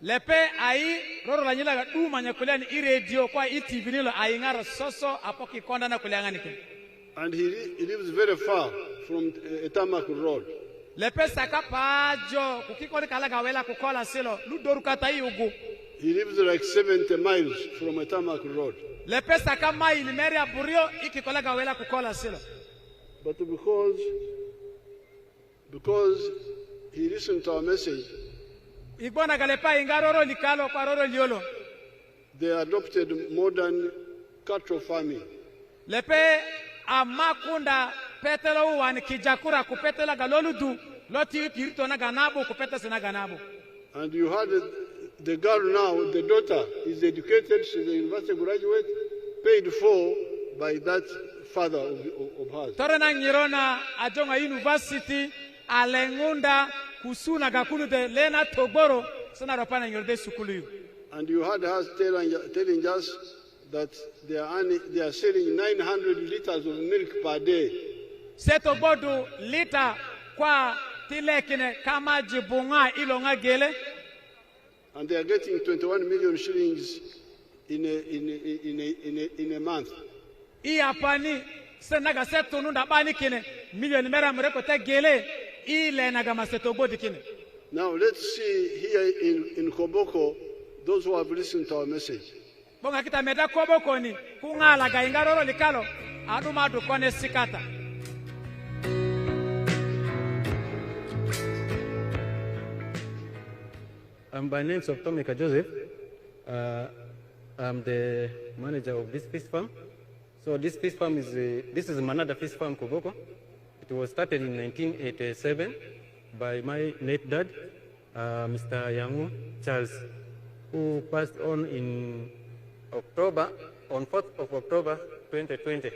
Lepe ai roro la nyila ga du manya kuliani I radio kwa I TV nilo ai ngara soso apoki konda na kuliangani ke. And he lives very far from Etamak Road. Lepe saka pajo kukikoni kalaga wela kukola silo ludoru kata ugu. He lives like 70 miles from Etamak Road. Lepe saka maili meri aburio ikikolaga wela kukola silo. But because he listened to our message, they adopted modern cattle farming. Lepe amakunda petelo wan kijakura kupetela galoludu loti kirito na ganabo kupeta sina ganabo. And you had the girl now, the daughter is educated, she's a university graduate, paid for by that father of hers. Torena nyirona ajonga university alengunda kusuna gakunu de lena toboro sana rapana nyorde sukulu. And you had her telling us that they are selling 900 liters of milk per day. Seto bodu liter kwa tilekine kama jibunga ilonga gele. And they are getting 21 million shillings in a month. Iapani senaga seto nunda bani kine million mera mreko te gele ile naga maseto bodi kine. Now let's see here in Koboko those who have listened to our message. Bonga kita meda Koboko ni kungala ga ingaroro likalo aduma du kone sikata. By name of Tomika Joseph. I'm the manager of this fish farm. So this fish farm is, this is Manada Fish Farm, Koboko. It was started in 1987 by my late dad, Mr. Yangu Charles, who passed on in October, on 4th of October 2020.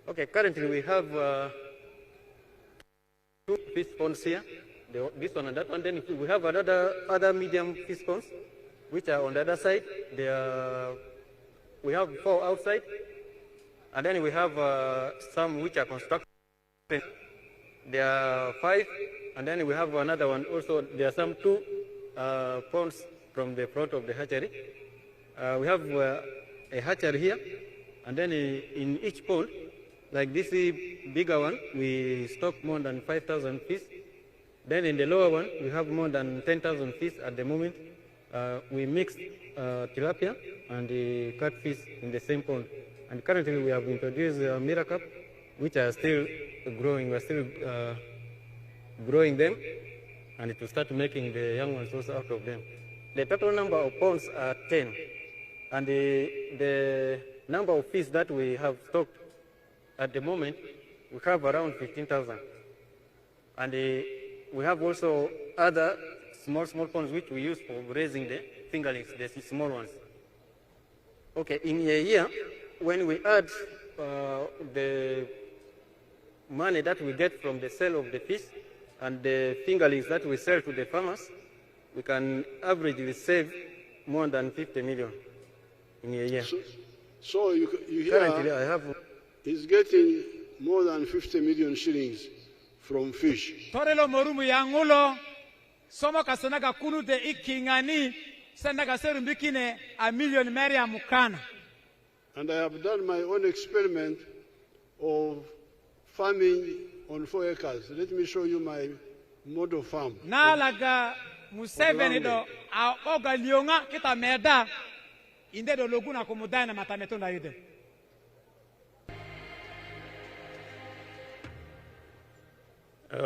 Okay, currently we have 2 fish ponds here, this one and that one. Then we have other medium fish ponds, which are on the other side. We have 4 outside, and then we have some which are constructed. There are 5, and then we have another one also. There are some 2 ponds from the front of the hatchery. We have a hatchery here, and then in each pond, like this bigger one, we stock more than 5,000 fish. Then in the lower one, we have more than 10,000 fish at the moment. We mix tilapia and the catfish in the same pond. And currently we have introduced Miracap, which are still growing. We're still growing them, and it will start making the young ones also out of them. The total number of ponds are 10, and the number of fish that we have stocked at the moment, we have around 15,000. And we have also other small ponds which we use for raising the fingerlings, the small ones. Okay, in a year, when we add the money that we get from the sale of the fish and the fingerlings that we sell to the farmers, we can averagely save more than 50 million in a year. So you hear currently I have he's getting more than 50 million shillings from fish. Torelo morumu yangulo somo kasonaga kunu de ikingani sendaga serumbikine a million meria mukana. And I have done my own experiment of farming on 4 acres. Let me show you my model farm. Nalaga Museveni do a oga lionga kita meda inde do loguna kumudai na matameto na yude.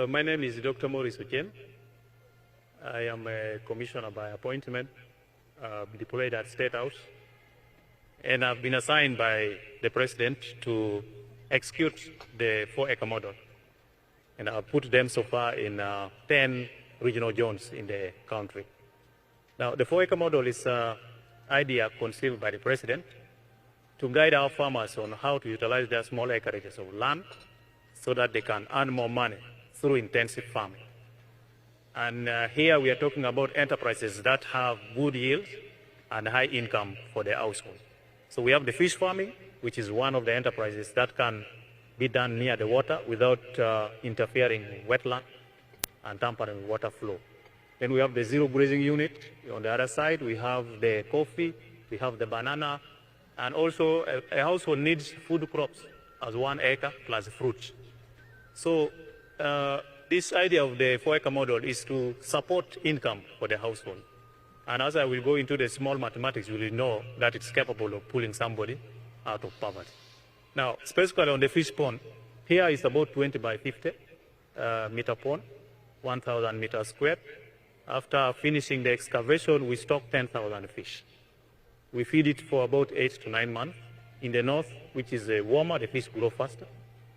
My name is Dr. Maurice Ochen. I am a commissioner by appointment, deployed at State House, and I've been assigned by the President to execute the 4-acre model. And I've put them so far in 10 regional zones in the country. Now, the 4-acre model is an idea conceived by the President to guide our farmers on how to utilize their small acreages of land so that they can earn more money through intensive farming. And here we are talking about enterprises that have good yields and high income for the household. So we have the fish farming, which is one of the enterprises that can be done near the water without interfering with wetland and tampering with water flow. Then we have the zero grazing unit. On the other side, we have the coffee, we have the banana, and also a household needs food crops as 1 acre plus fruits. So this idea of the 4-acre model is to support income for the household. And as I will go into the small mathematics, you will know that it's capable of pulling somebody out of poverty. Now, specifically on the fish pond, here is about 20 by 50 meter pond, 1,000 meters squared. After finishing the excavation, we stock 10,000 fish. We feed it for about 8 to 9 months. In the north, which is warmer, the fish grow faster.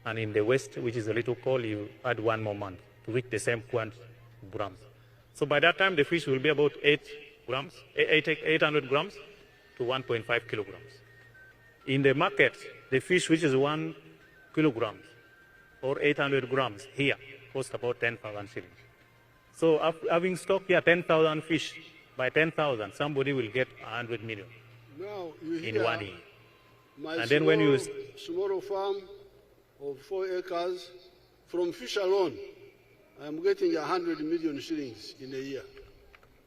And in the west, which is a little cold, you add 1 more month to reach the same quantity of grams. So by that time, the fish will be about 800 grams to 1.5 kilograms. In the market, the fish which is 1 kilogram or 800 grams here costs about 10,000 shillings. So having stocked here 10,000 fish, by 10,000, somebody will get 100 million now in 1 year. My and then when you small farm of 4 acres, from fish alone, I'm getting 100 million shillings in a year.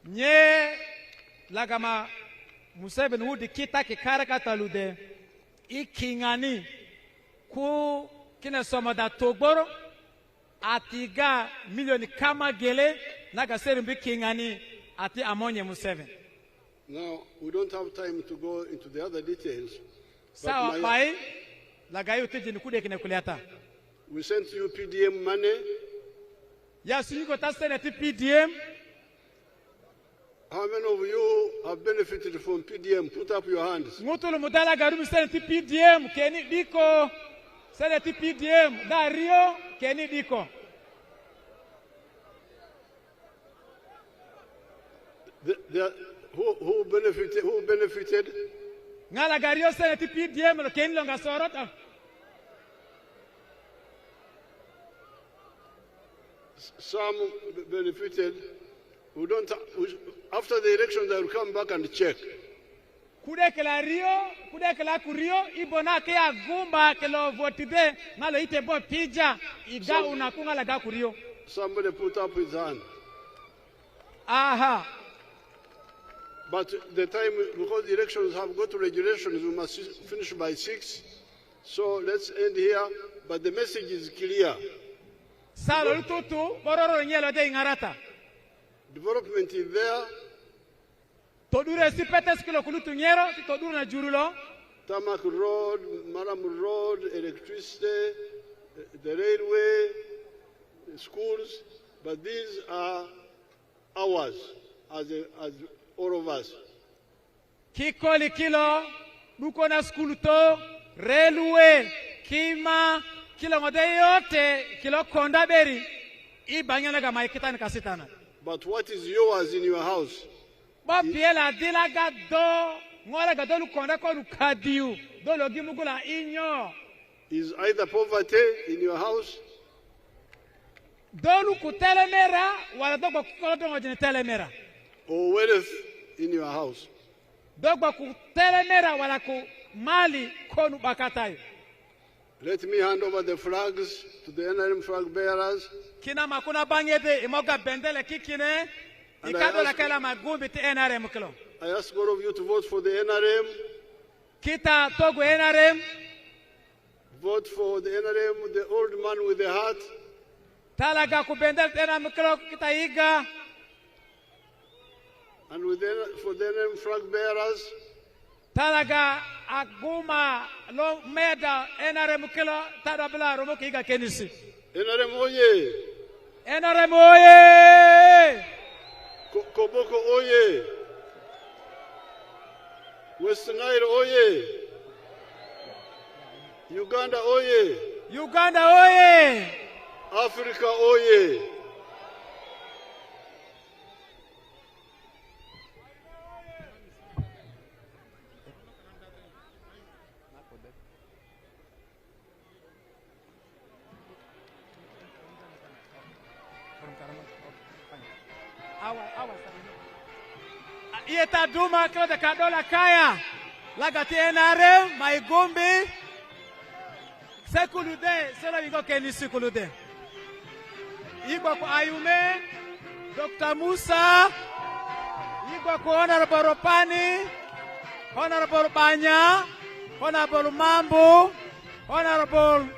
Nye lagama Museveni wudi kita kikara katalude ikingani ku kina somada togboro atiga milioni kama gele naga serimbi kingani ati Anoonya Museveni. Now, we don't have time to go into the other details. Sawa pai lagayo tijini kude kine kuliata. We sent you PDM money. Yes, you got to send it to PDM. How many of you have benefited from PDM? Put up your hands. Ngutul mudala garum seneti PDM keni diko. Seneti PDM dario keni diko. Who benefited? Ngala gario seneti PDM lo keni longa sorota. Some benefited. After the election, they will come back and check. Kudekela kurio, ibona ke agumba ke lo votide, ngalo ite bo pija, iga unakunga laga kurio. Somebody put up his hand. Aha. But the time, because the elections have got regulations, we must finish by 6. So let's end here. But the message is clear. Salo tutu, bororo nyelo de ingarata. Development is there. Todure si petes kilo kulutu nyero, si todure na jurulo. Tamak Road, Maram Road, electricity, the railway, the schools. But these are ours, as all of us. Kikoli kilo, duko na skulu to, railway, kima, kilo ngode yote, kilo konda beri, ibanyana ga maikita ni kasitana. But what is yours in your house? Bopiela dilaga do, ngora ga do lukonda ko lukadiu, do logi mugula inyo. Is either poverty in your house? Do lukutelemera, wala do bakukolo do ngojene telemera. Or wealth in your house? Do bakutelemera wala ku mali konu bakatayo. Let me hand over the flags to the NRM flag bearers. Kina makuna bangede imoga bendele kikine ikado la kala magumbi ti NRM kilo. I ask all of you to vote for the NRM. Kita togo NRM. Vote for the NRM, the old man with the heart. Talaga ku bendele NRM kilo kita iga. And for the NRM flag bearers. Talaga aguma lo meda NRM kilo tadabla romo kiga kenisi. NRM oye. NRM oye. Koboko oye. Western Nile oye. Uganda oye. Uganda oye. Africa oye. Ieta duma kilo de kadola kaya. Lagati NRM, maigumbi. Sekulude, sela ingo kenisi kulude. Igwa ku Ayume, Dr. Musa. Igwa ku Honorable Ropani, Honorable Banya, Honorable Mambu, Honorable.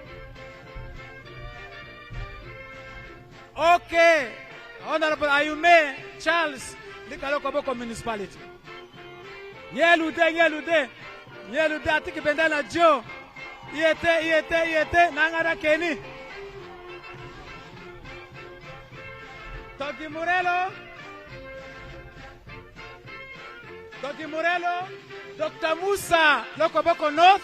Okay, Honorable Ayume Charles. Likalo Koboko municipality. Nyelude atiki bendela jo. Yete nangara keni. Toki Murelo, Dr. Musa, Lokoboko North.